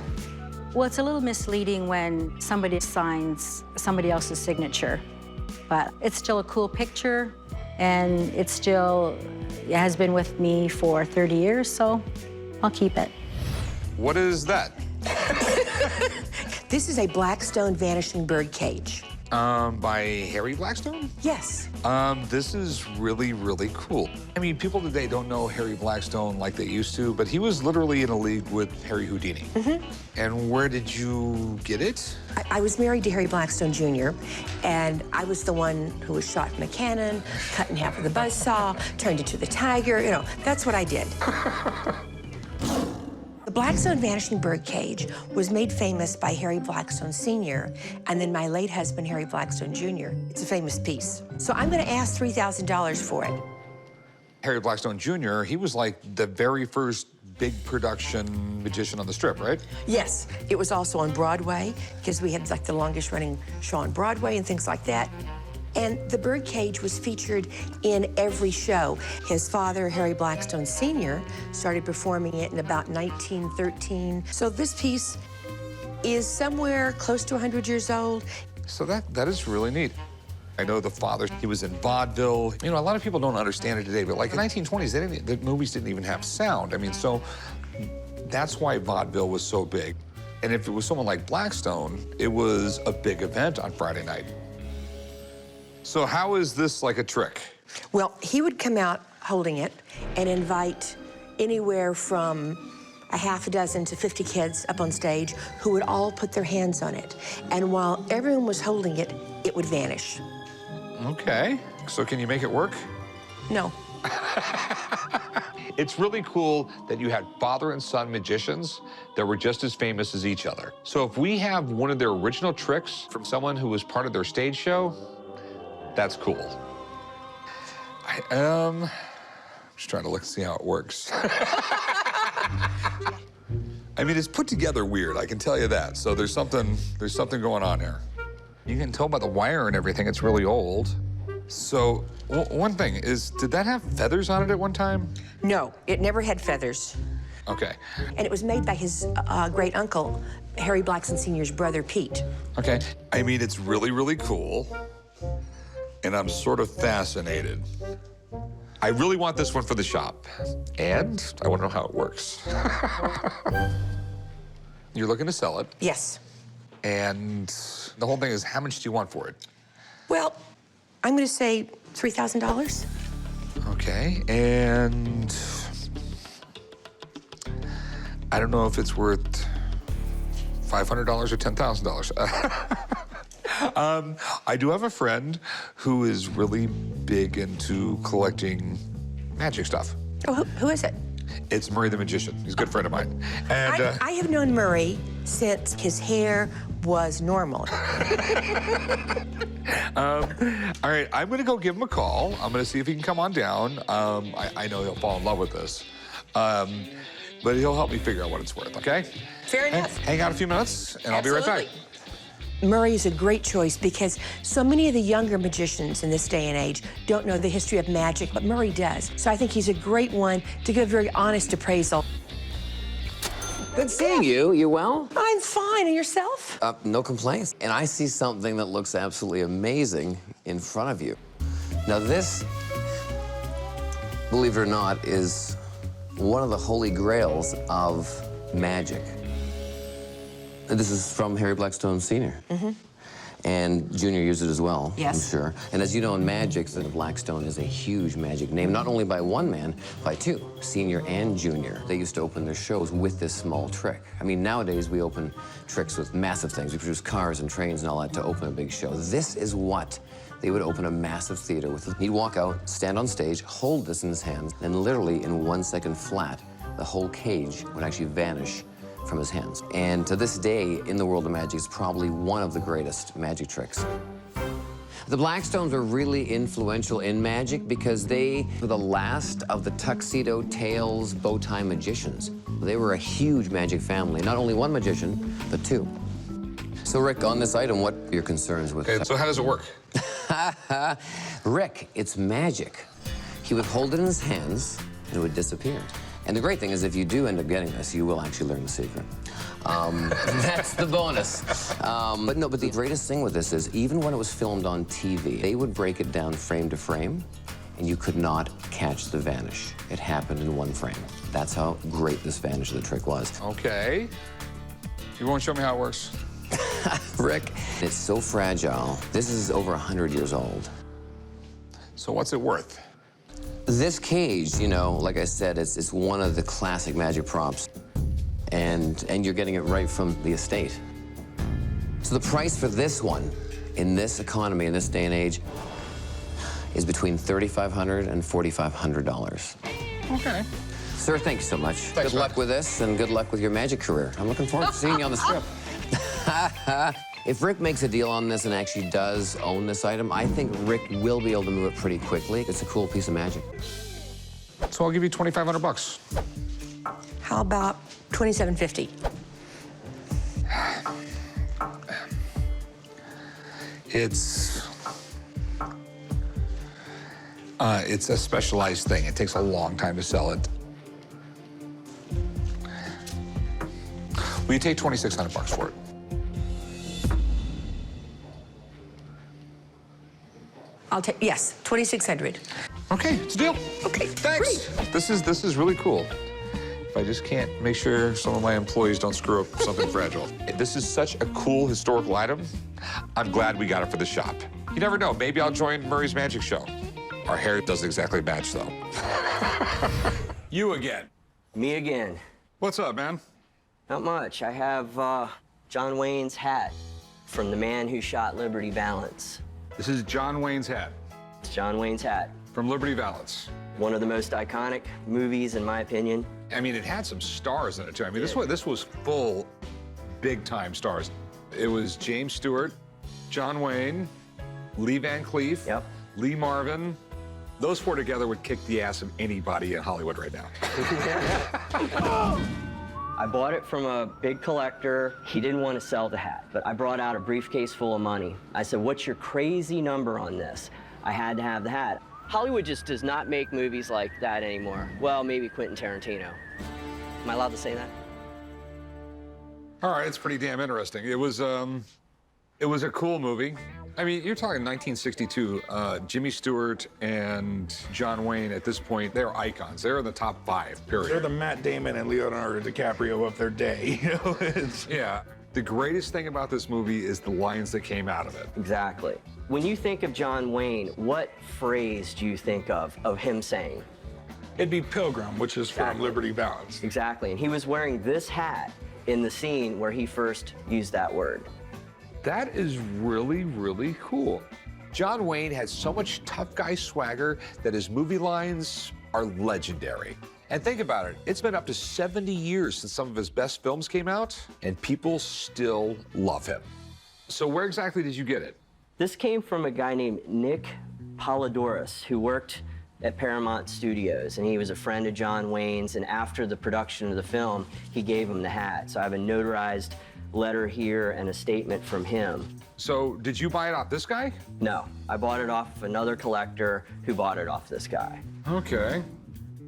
Well, it's a little misleading when somebody signs somebody else's signature, but it's still a cool picture, and it has been with me for 30 years, so I'll keep it. What is that? This is a Blackstone Vanishing Birdcage. By Harry Blackstone? Yes. This is really, really cool. I mean, people today don't know Harry Blackstone like they used to, but he was literally in a league with Harry Houdini. Mm-hmm. And where did you get it? I was married to Harry Blackstone Jr., and I was the one who was shot from a cannon, cut in half with a buzzsaw, turned into the tiger. That's what I did. The Blackstone Vanishing Birdcage was made famous by Harry Blackstone Sr. and then my late husband, Harry Blackstone Jr. It's a famous piece. So I'm going to ask $3,000 for it. Harry Blackstone Jr., he was like the very first big production magician on the Strip, right? Yes, it was also on Broadway, because we had like the longest running show on Broadway and things like that. And the Birdcage was featured in every show. His father, Harry Blackstone Sr., started performing it in about 1913. So this piece is somewhere close to 100 years old. So that is really neat. I know the father, he was in vaudeville. A lot of people don't understand it today, but like in the 1920s, the movies didn't even have sound. I mean, so that's why vaudeville was so big. And if it was someone like Blackstone, it was a big event on Friday night. So how is this like a trick? Well, he would come out holding it and invite anywhere from a half a dozen to 50 kids up on stage who would all put their hands on it. And while everyone was holding it, it would vanish. Okay. So can you make it work? No. It's really cool that you had father and son magicians that were just as famous as each other. So if we have one of their original tricks from someone who was part of their stage show, that's cool. I'm just trying to look and see how it works. I mean, it's put together weird, I can tell you that. So there's something going on there. You can tell by the wire and everything, it's really old. So one thing is, did that have feathers on it at one time? No, it never had feathers. Okay. And it was made by his great uncle, Harry Blackstone Sr.'s brother, Pete. Okay. I mean, it's really, really cool. And I'm sort of fascinated. I really want this one for the shop. And I want to know how it works. You're looking to sell it. Yes. And the whole thing is, how much do you want for it? Well, I'm going to say $3,000. Okay, and I don't know if it's worth $500 or $10,000. I do have a friend who is really big into collecting magic stuff. Oh, who is it? It's Murray the Magician. He's a good friend of mine. And I have known Murray since his hair was normal. all right, I'm gonna go give him a call. I'm gonna see if he can come on down. I know he'll fall in love with this. But he'll help me figure out what it's worth, okay? Fair enough. Hang out a few minutes, and I'll be right back. Murray is a great choice because so many of the younger magicians in this day and age don't know the history of magic, but Murray does. So I think he's a great one to give a very honest appraisal. Good seeing you. You well? I'm fine. And yourself? No complaints. And I see something that looks absolutely amazing in front of you. Now this believe it or not, is one of the holy grails of magic. This is from Harry Blackstone Sr. And Junior used it as well, Yes. I'm sure. And as you know, in magic, the Blackstone is a huge magic name, not only by one man, by two, Senior and Junior. They used to open their shows with this small trick. I mean, nowadays we open tricks with massive things. We produce cars and trains and all that to open a big show. This is what they would open a massive theater with. He'd walk out, stand on stage, hold this in his hands, and literally in 1 second flat, the whole cage would actually vanish from his hands. And to this day, in the world of magic, it's probably one of the greatest magic tricks. The Blackstones were really influential in magic because they were the last of the tuxedo tails, bow tie magicians. They were a huge magic family, not only one magician, but two. So Rick, on this item, what are your concerns with? Okay, so how does it work? Rick, it's magic. He would hold it in his hands and it would disappear. And the great thing is if you do end up getting this, you will actually learn the secret. That's the bonus. But the greatest thing with this is even when it was filmed on TV, they would break it down frame to frame and you could not catch the vanish. It happened in one frame. That's how great this vanish of the trick was. Okay. You want to show me how it works? Rick, it's so fragile. This is over 100 years old. So what's it worth? This cage, you know, like I said, it's one of the classic magic props. And you're getting it right from the estate. So the price for this one, in this economy, in this day and age, is between $3,500 and $4,500. Okay. Sir, thank you so much. Thanks, good luck with this, and good luck with your magic career. I'm looking forward to seeing you on the strip. If Rick makes a deal on this and actually does own this item, I think Rick will be able to move it pretty quickly. It's a cool piece of magic. So I'll give you $2,500. How about $2,750? It's a specialized thing. It takes a long time to sell it. Will you take $2,600 for it? I'll take, yes, $2,600. Okay, it's a deal. Okay, thanks. Great. This is really cool. If I just can't make sure some of my employees don't screw up something fragile. This is such a cool historical item. I'm glad we got it for the shop. You never know, maybe I'll join Murray's magic show. Our hair doesn't exactly match, though. You again. Me again. What's up, man? Not much. I have John Wayne's hat from the man who shot Liberty Valance. This is John Wayne's hat. It's John Wayne's hat. From Liberty Valance. One of the most iconic movies, in my opinion. I mean, it had some stars in it, too. I mean, this was full, big-time stars. It was James Stewart, John Wayne, Lee Van Cleef, Lee Marvin. Those four together would kick the ass of anybody in Hollywood right now. I bought it from a big collector. He didn't want to sell the hat, but I brought out a briefcase full of money. I said, what's your crazy number on this? I had to have the hat. Hollywood just does not make movies like that anymore. Well, maybe Quentin Tarantino. Am I allowed to say that? All right, it's pretty damn interesting. It was a cool movie. I mean, you're talking 1962. Jimmy Stewart and John Wayne, at this point, they're icons. They're in the top 5, period. They're the Matt Damon and Leonardo DiCaprio of their day. You know, Yeah. The greatest thing about this movie is the lines that came out of it. Exactly. When you think of John Wayne, what phrase do you think of him saying? It'd be Pilgrim, which is from Liberty Valance. Exactly, and he was wearing this hat in the scene where he first used that word. That is really, really cool. John Wayne had so much tough guy swagger that his movie lines are legendary. And think about it, it's been up to 70 years since some of his best films came out, and people still love him. So where exactly did you get it? This came from a guy named Nick Polidorus, who worked at Paramount Studios, and he was a friend of John Wayne's, and after the production of the film, he gave him the hat. So I have a notarized letter here and a statement from him. So did you buy it off this guy? No, I bought it off another collector who bought it off this guy. Okay.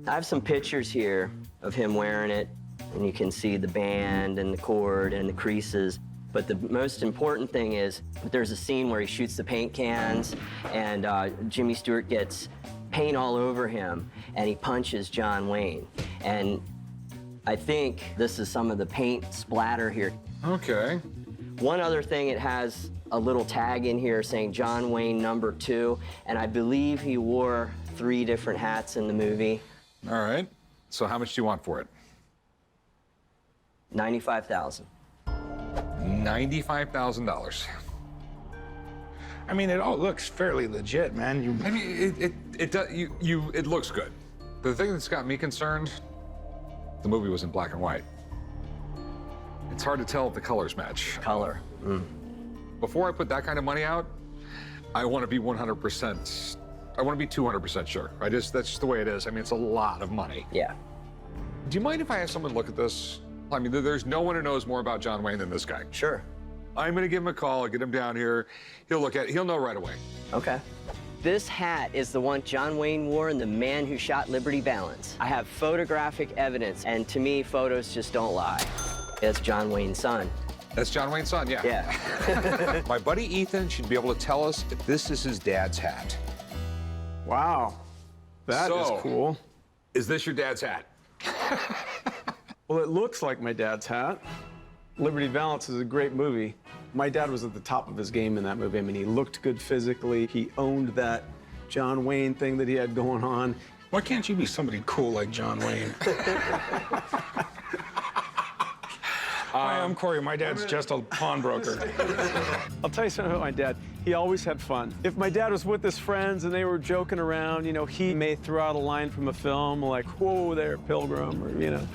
I have some pictures here of him wearing it, and you can see the band and the cord and the creases. But the most important thing is there's a scene where he shoots the paint cans, and Jimmy Stewart gets paint all over him, and he punches John Wayne. And I think this is some of the paint splatter here. Okay. One other thing, it has a little tag in here saying John Wayne #2, and I believe he wore 3 different hats in the movie. All right. So how much do you want for it? $95,000. $95,000. I mean, it all looks fairly legit, man. I mean, it looks good. The thing that's got me concerned, the movie was in black and white. It's hard to tell if the colors match. Color. Before I put that kind of money out, I want to be 100%. I want to be 200% sure. That's just the way it is. I mean, it's a lot of money. Yeah. Do you mind if I have someone look at this? I mean, there's no one who knows more about John Wayne than this guy. Sure. I'm going to give him a call, get him down here. He'll look at it. He'll know right away. Okay. This hat is the one John Wayne wore in The Man Who Shot Liberty Valance. I have photographic evidence, and to me, photos just don't lie. It's John Wayne's son. That's John Wayne's son, yeah. Yeah. My buddy Ethan should be able to tell us if this is his dad's hat. Wow. That is cool. Is this your dad's hat? Well, it looks like my dad's hat. Liberty Valance is a great movie. My dad was at the top of his game in that movie. I mean, he looked good physically. He owned that John Wayne thing that he had going on. Why can't you be somebody cool like John Wayne? Hi, I'm Corey. My dad's just a pawnbroker. I'll tell you something about my dad. He always had fun. If my dad was with his friends and they were joking around, you know, he may throw out a line from a film like, whoa there, Pilgrim, or, you know.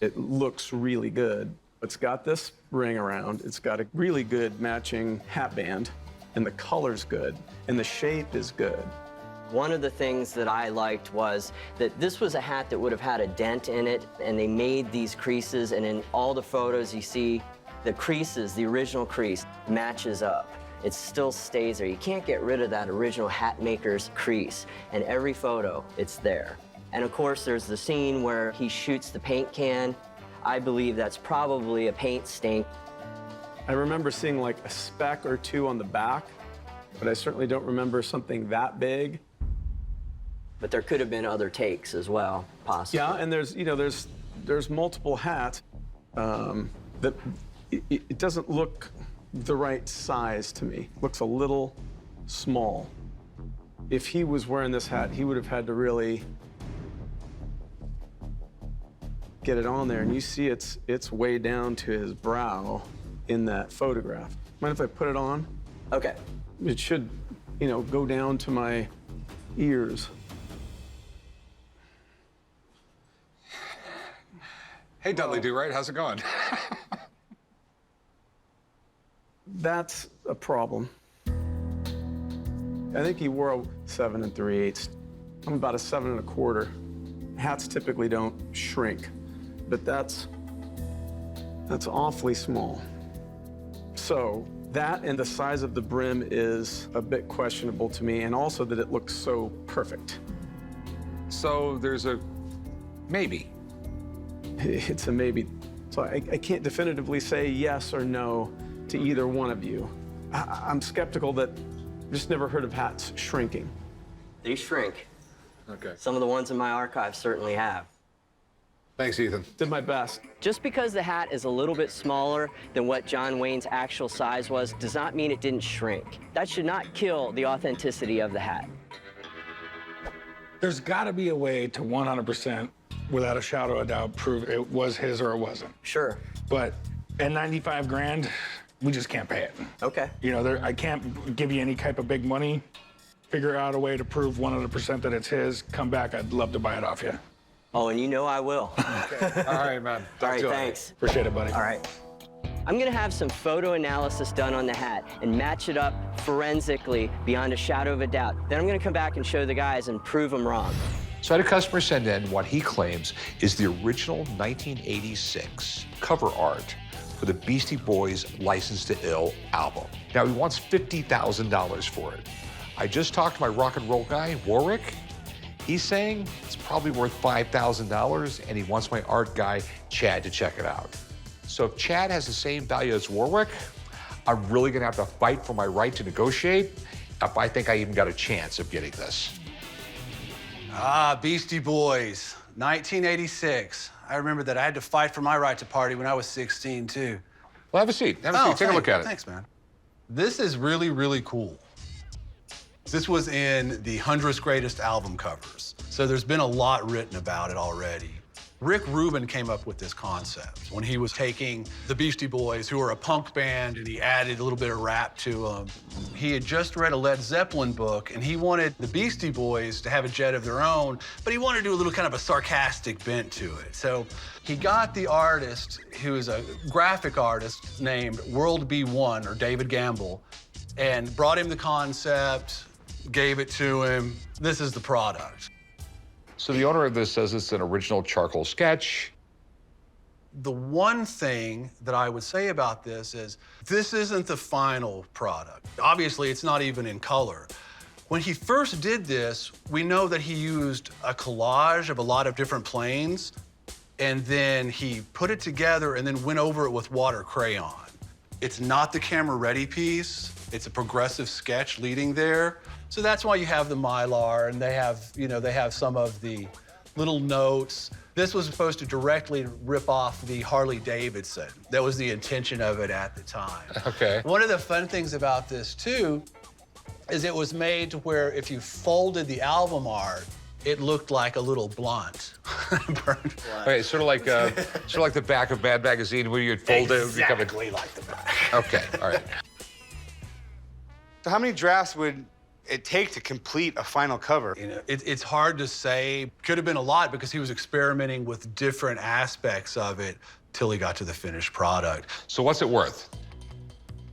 It looks really good. It's got this ring around. It's got a really good matching hat band, and the color's good, and the shape is good. One of the things that I liked was that this was a hat that would have had a dent in it, and they made these creases, and in all the photos you see, the creases, the original crease, matches up. It still stays there. You can't get rid of that original hat maker's crease, and every photo, it's there. And of course, there's the scene where he shoots the paint can. I believe that's probably a paint stain. I remember seeing like a speck or two on the back, but I certainly don't remember something that big. But there could have been other takes as well, possibly. Yeah, and there's, you know, there's multiple hats that it doesn't look the right size to me. It looks a little small. If he was wearing this hat, he would have had to really get it on there, and you see it's way down to his brow in that photograph. Mind if I put it on? Okay. It should, you know, go down to my ears. Hey, Dudley Do-Right, how's it going? That's a problem. I think he wore a 7 3/8. I'm about a 7 1/4. Hats typically don't shrink, but that's awfully small. So that and the size of the brim is a bit questionable to me, and also that it looks so perfect. So there's a maybe. It's a maybe. So I can't definitively say yes or no to either one of you. I'm skeptical that I've just never heard of hats shrinking. They shrink. Okay. Some of the ones in my archive certainly have. Thanks, Ethan. Did my best. Just because the hat is a little bit smaller than what John Wayne's actual size was does not mean it didn't shrink. That should not kill the authenticity of the hat. There's got to be a way to 100%, without a shadow of a doubt, prove it was his or it wasn't. Sure. But at 95 grand, we just can't pay it. Okay. You know, I can't give you any type of big money. Figure out a way to prove 100% that it's his. Come back, I'd love to buy it off you. Oh, and you know I will. Okay. All right, man. All right, thanks. Appreciate it, buddy. All right. I'm gonna have some photo analysis done on the hat and match it up forensically beyond a shadow of a doubt. Then I'm gonna come back and show the guys and prove them wrong. So I had a customer send in what he claims is the original 1986 cover art for the Beastie Boys' License to Ill album. Now, he wants $50,000 for it. I just talked to my rock and roll guy, Warwick. He's saying it's probably worth $5,000, and he wants my art guy, Chad, to check it out. So if Chad has the same value as Warwick, I'm really gonna have to fight for my right to negotiate if I think I even got a chance of getting this. Beastie Boys, 1986. I remember that I had to fight for my right to party when I was 16, too. Well, have a seat. Have a seat. Take a look at it. Thanks, man. This is really, really cool. This was in the 100th Greatest Album Covers, so there's been a lot written about it already. Rick Rubin came up with this concept when he was taking the Beastie Boys, who were a punk band, and he added a little bit of rap to them. He had just read a Led Zeppelin book, and he wanted the Beastie Boys to have a jet of their own, but he wanted to do a little kind of a sarcastic bent to it. So he got the artist, who is a graphic artist named World B1, or David Gamble, and brought him the concept, gave it to him. This is the product. So the owner of this says it's an original charcoal sketch. The one thing that I would say about this isn't the final product. Obviously, it's not even in color. When he first did this, we know that he used a collage of a lot of different planes, and then he put it together and then went over it with water crayon. It's not the camera-ready piece. It's a progressive sketch leading there. So that's why you have the Mylar, and they have some of the little notes. This was supposed to directly rip off the Harley Davidson. That was the intention of it at the time. Okay. One of the fun things about this, too, is it was made to where if you folded the album art, it looked like a little blunt. Okay, sort of like the back of Mad Magazine where you'd fold it. Exactly like the back. Okay, all right. So how many drafts would it take to complete a final cover? You know, it's hard to say. Could have been a lot because he was experimenting with different aspects of it till he got to the finished product. So what's it worth?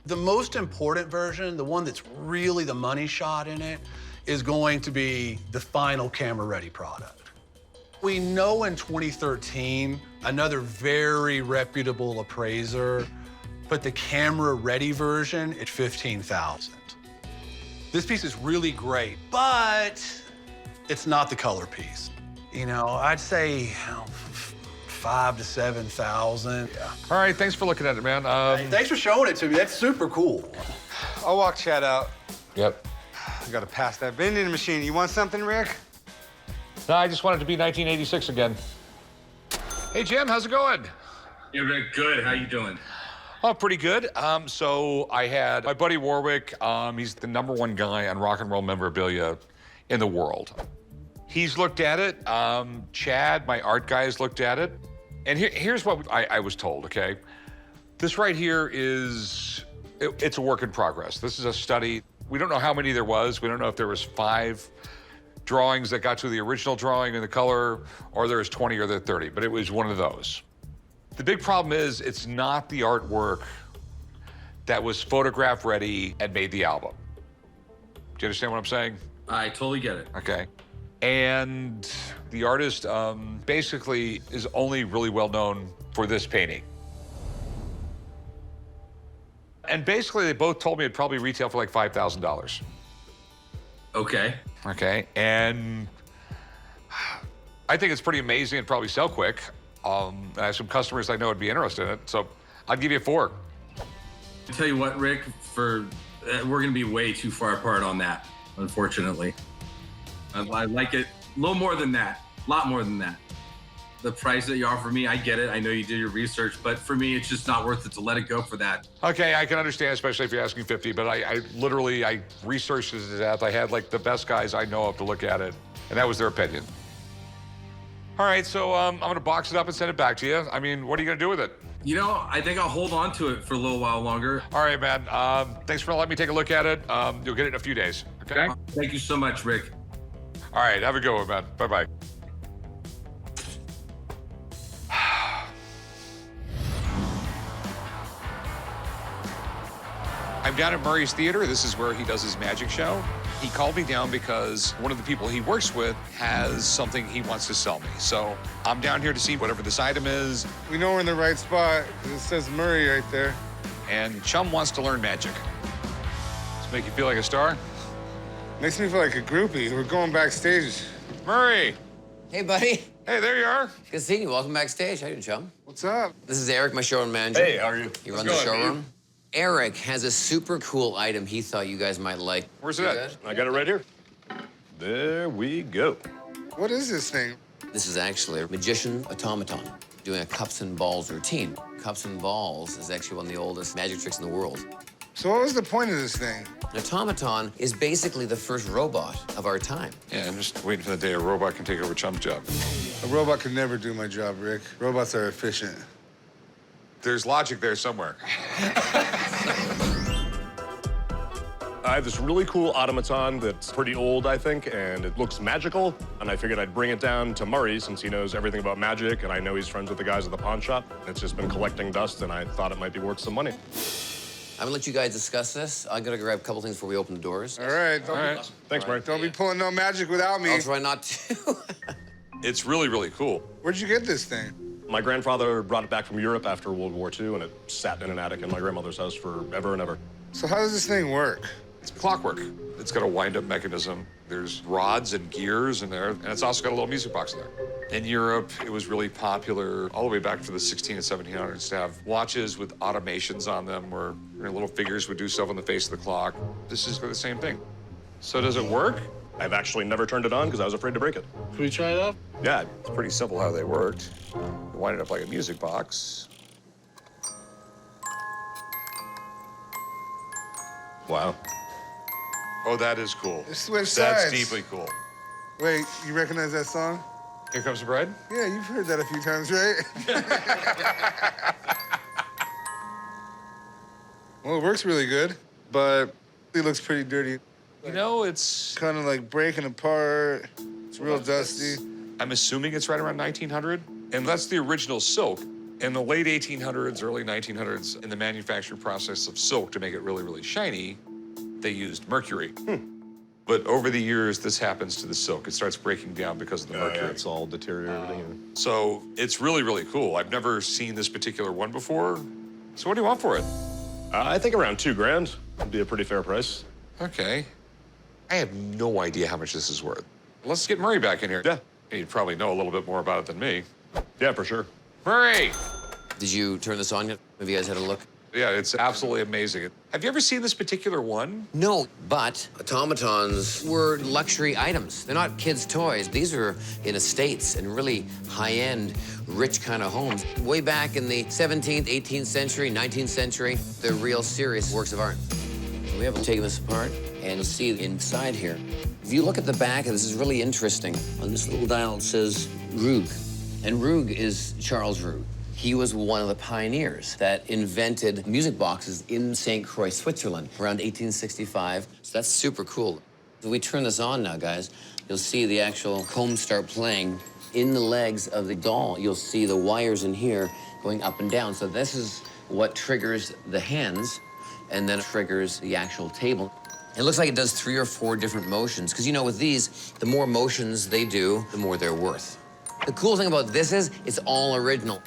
The most important version, the one that's really the money shot in it, is going to be the final camera-ready product. We know in 2013, another very reputable appraiser put the camera-ready version at $15,000. This piece is really great, but it's not the color piece. You know, I'd say $5,000 to $7,000. Yeah. All right, thanks for looking at it, man. Hey, thanks for showing it to me. That's super cool. I'll walk Chad out. Yep. I gotta pass that vending machine. You want something, Rick? No, I just want it to be 1986 again. Hey, Jim, how's it going? Yeah, Rick, good. How you doing? Oh, pretty good. So I had my buddy Warwick. He's the #1 guy on rock and roll memorabilia in the world. He's looked at it. Chad, my art guy, has looked at it. And here's what I was told, okay? This right here it's a work in progress. This is a study. We don't know how many there was. We don't know if there was 5 drawings that got to the original drawing in the color, or there was 20 or there 30, but it was one of those. The big problem is it's not the artwork that was photograph ready and made the album. Do you understand what I'm saying? I totally get it. Okay. And the artist basically is only really well known for this painting. And basically they both told me it'd probably retail for like $5,000. Okay. Okay, and I think it's pretty amazing. It'd probably sell quick. I have some customers I know would be interested in it, so I'd give you a 4. I tell you what, Rick, we're gonna be way too far apart on that, unfortunately. I like it a little more than that, a lot more than that. The price that you offer me, I get it. I know you did your research, but for me, it's just not worth it to let it go for that. Okay, I can understand, especially if you're asking 50, but I literally researched it to death. I had like the best guys I know of to look at it, and that was their opinion. All right, so I'm gonna box it up and send it back to you. I mean, what are you gonna do with it? You know, I think I'll hold on to it for a little while longer. All right, man. Thanks for letting me take a look at it. You'll get it in a few days, okay? Thank you so much, Rick. All right, have a good one, man. Bye-bye. I'm down at Murray's Theater. This is where he does his magic show. He called me down because one of the people he works with has something he wants to sell me. So I'm down here to see whatever this item is. We know we're in the right spot because it says Murray right there. And Chum wants to learn magic. Does it make you feel like a star? Makes me feel like a groupie. We're going backstage. Murray! Hey, buddy. Hey, there you are. Good seeing you. Welcome backstage. How you doing, chum? What's up? This is Eric, my showroom manager. Hey, how are you? You How's run it the going, showroom? dude? Eric has a super cool item he thought you guys might like. Where's it at? I got it right here. There we go. What is this thing? This is actually a magician automaton doing a cups and balls routine. Cups and balls is actually one of the oldest magic tricks in the world. So what was the point of this thing? An automaton is basically the first robot of our time. Yeah, I'm just waiting for the day a robot can take over Chump's job. A robot could never do my job, Rick. Robots are efficient. There's logic there somewhere. I have this really cool automaton that's pretty old, I think, and it looks magical. And I figured I'd bring it down to Murray since he knows everything about magic, and I know he's friends with the guys at the pawn shop. It's just been collecting dust, and I thought it might be worth some money. I'm gonna let you guys discuss this. I'm gonna grab a couple things before we open the doors. All right. Thanks, Murray. Don't be pulling no magic without me. I'll try not to. It's really, really cool. Where'd you get this thing? My grandfather brought it back from Europe after World War II, and it sat in an attic in my grandmother's house forever and ever. So how does this thing work? It's clockwork. It's got a wind-up mechanism. There's rods and gears in there, and it's also got a little music box in there. In Europe, it was really popular all the way back to the 16 and 1700s to have watches with automations on them where little figures would do stuff on the face of the clock. This is the same thing. So does it work? I've actually never turned it on because I was afraid to break it. Can we try it out? Yeah. It's pretty simple how they worked. You wind it up like a music box. Wow. Oh, that is cool. It switched That's sides. deeply cool. Wait, you recognize that song? Here Comes the Bride? Yeah, you've heard that a few times, right? Well, it works really good, but it looks pretty dirty. You know, it's kind of like breaking apart. It's real dusty. I'm assuming it's right around 1900, and that's the original silk. In the late 1800s, early 1900s, in the manufacturing process of silk to make it really, really shiny, they used mercury. But over the years, this happens to the silk. It starts breaking down because of the mercury. Yeah, it's all deteriorating. So it's really, really cool. I've never seen this particular one before. So what do you want for it? I think around $2,000 would be a pretty fair price. Okay. I have no idea how much this is worth. Let's get Murray back in here. Yeah. He'd probably know a little bit more about it than me. Yeah, for sure. Murray! Did you turn this on yet? Have you guys had a look? Yeah, it's absolutely amazing. Have you ever seen this particular one? No, but automatons were luxury items. They're not kids' toys. These are in estates and really high-end, rich kind of homes. Way back in the 17th, 18th century, 19th century, they're real serious works of art. We haven't taken this apart, and you'll see inside here. If you look at the back, this is really interesting. On this little dial, it says Rug. And Rug is Charles Rug. He was one of the pioneers that invented music boxes in St. Croix, Switzerland, around 1865. So that's super cool. If we turn this on now, guys, you'll see the actual combs start playing. In the legs of the doll, you'll see the wires in here going up and down. So this is what triggers the hands and then triggers the actual table. It looks like it does 3 or 4 different motions, because you know with these, the more motions they do, the more they're worth. The cool thing about this is it's all original.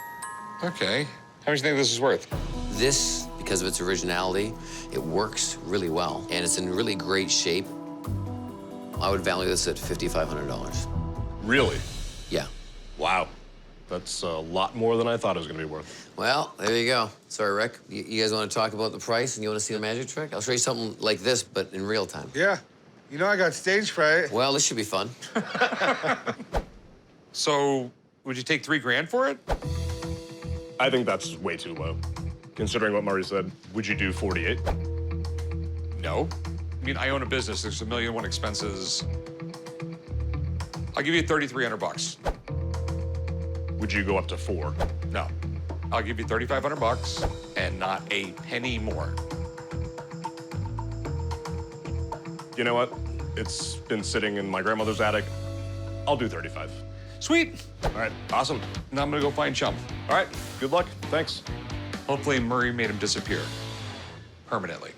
Okay. How much do you think this is worth? This, because of its originality, it works really well, and it's in really great shape. I would value this at $5,500. Really? Yeah. Wow. That's a lot more than I thought it was going to be worth. Well, there you go. Sorry, Rick. You guys want to talk about the price and you want to see the magic trick? I'll show you something like this, but in real time. Yeah. You know I got stage fright. Well, this should be fun. So, would you take $3,000 for it? I think that's way too low. Considering what Murray said, would you do 48? No. I mean, I own a business. There's a million and one expenses. I'll give you $3,300. Would you go up to 4? No. I'll give you $3,500 and not a penny more. You know what? It's been sitting in my grandmother's attic. I'll do 35. Sweet. All right, awesome. Now I'm gonna go find Chump. All right, good luck. Thanks. Hopefully Murray made him disappear permanently.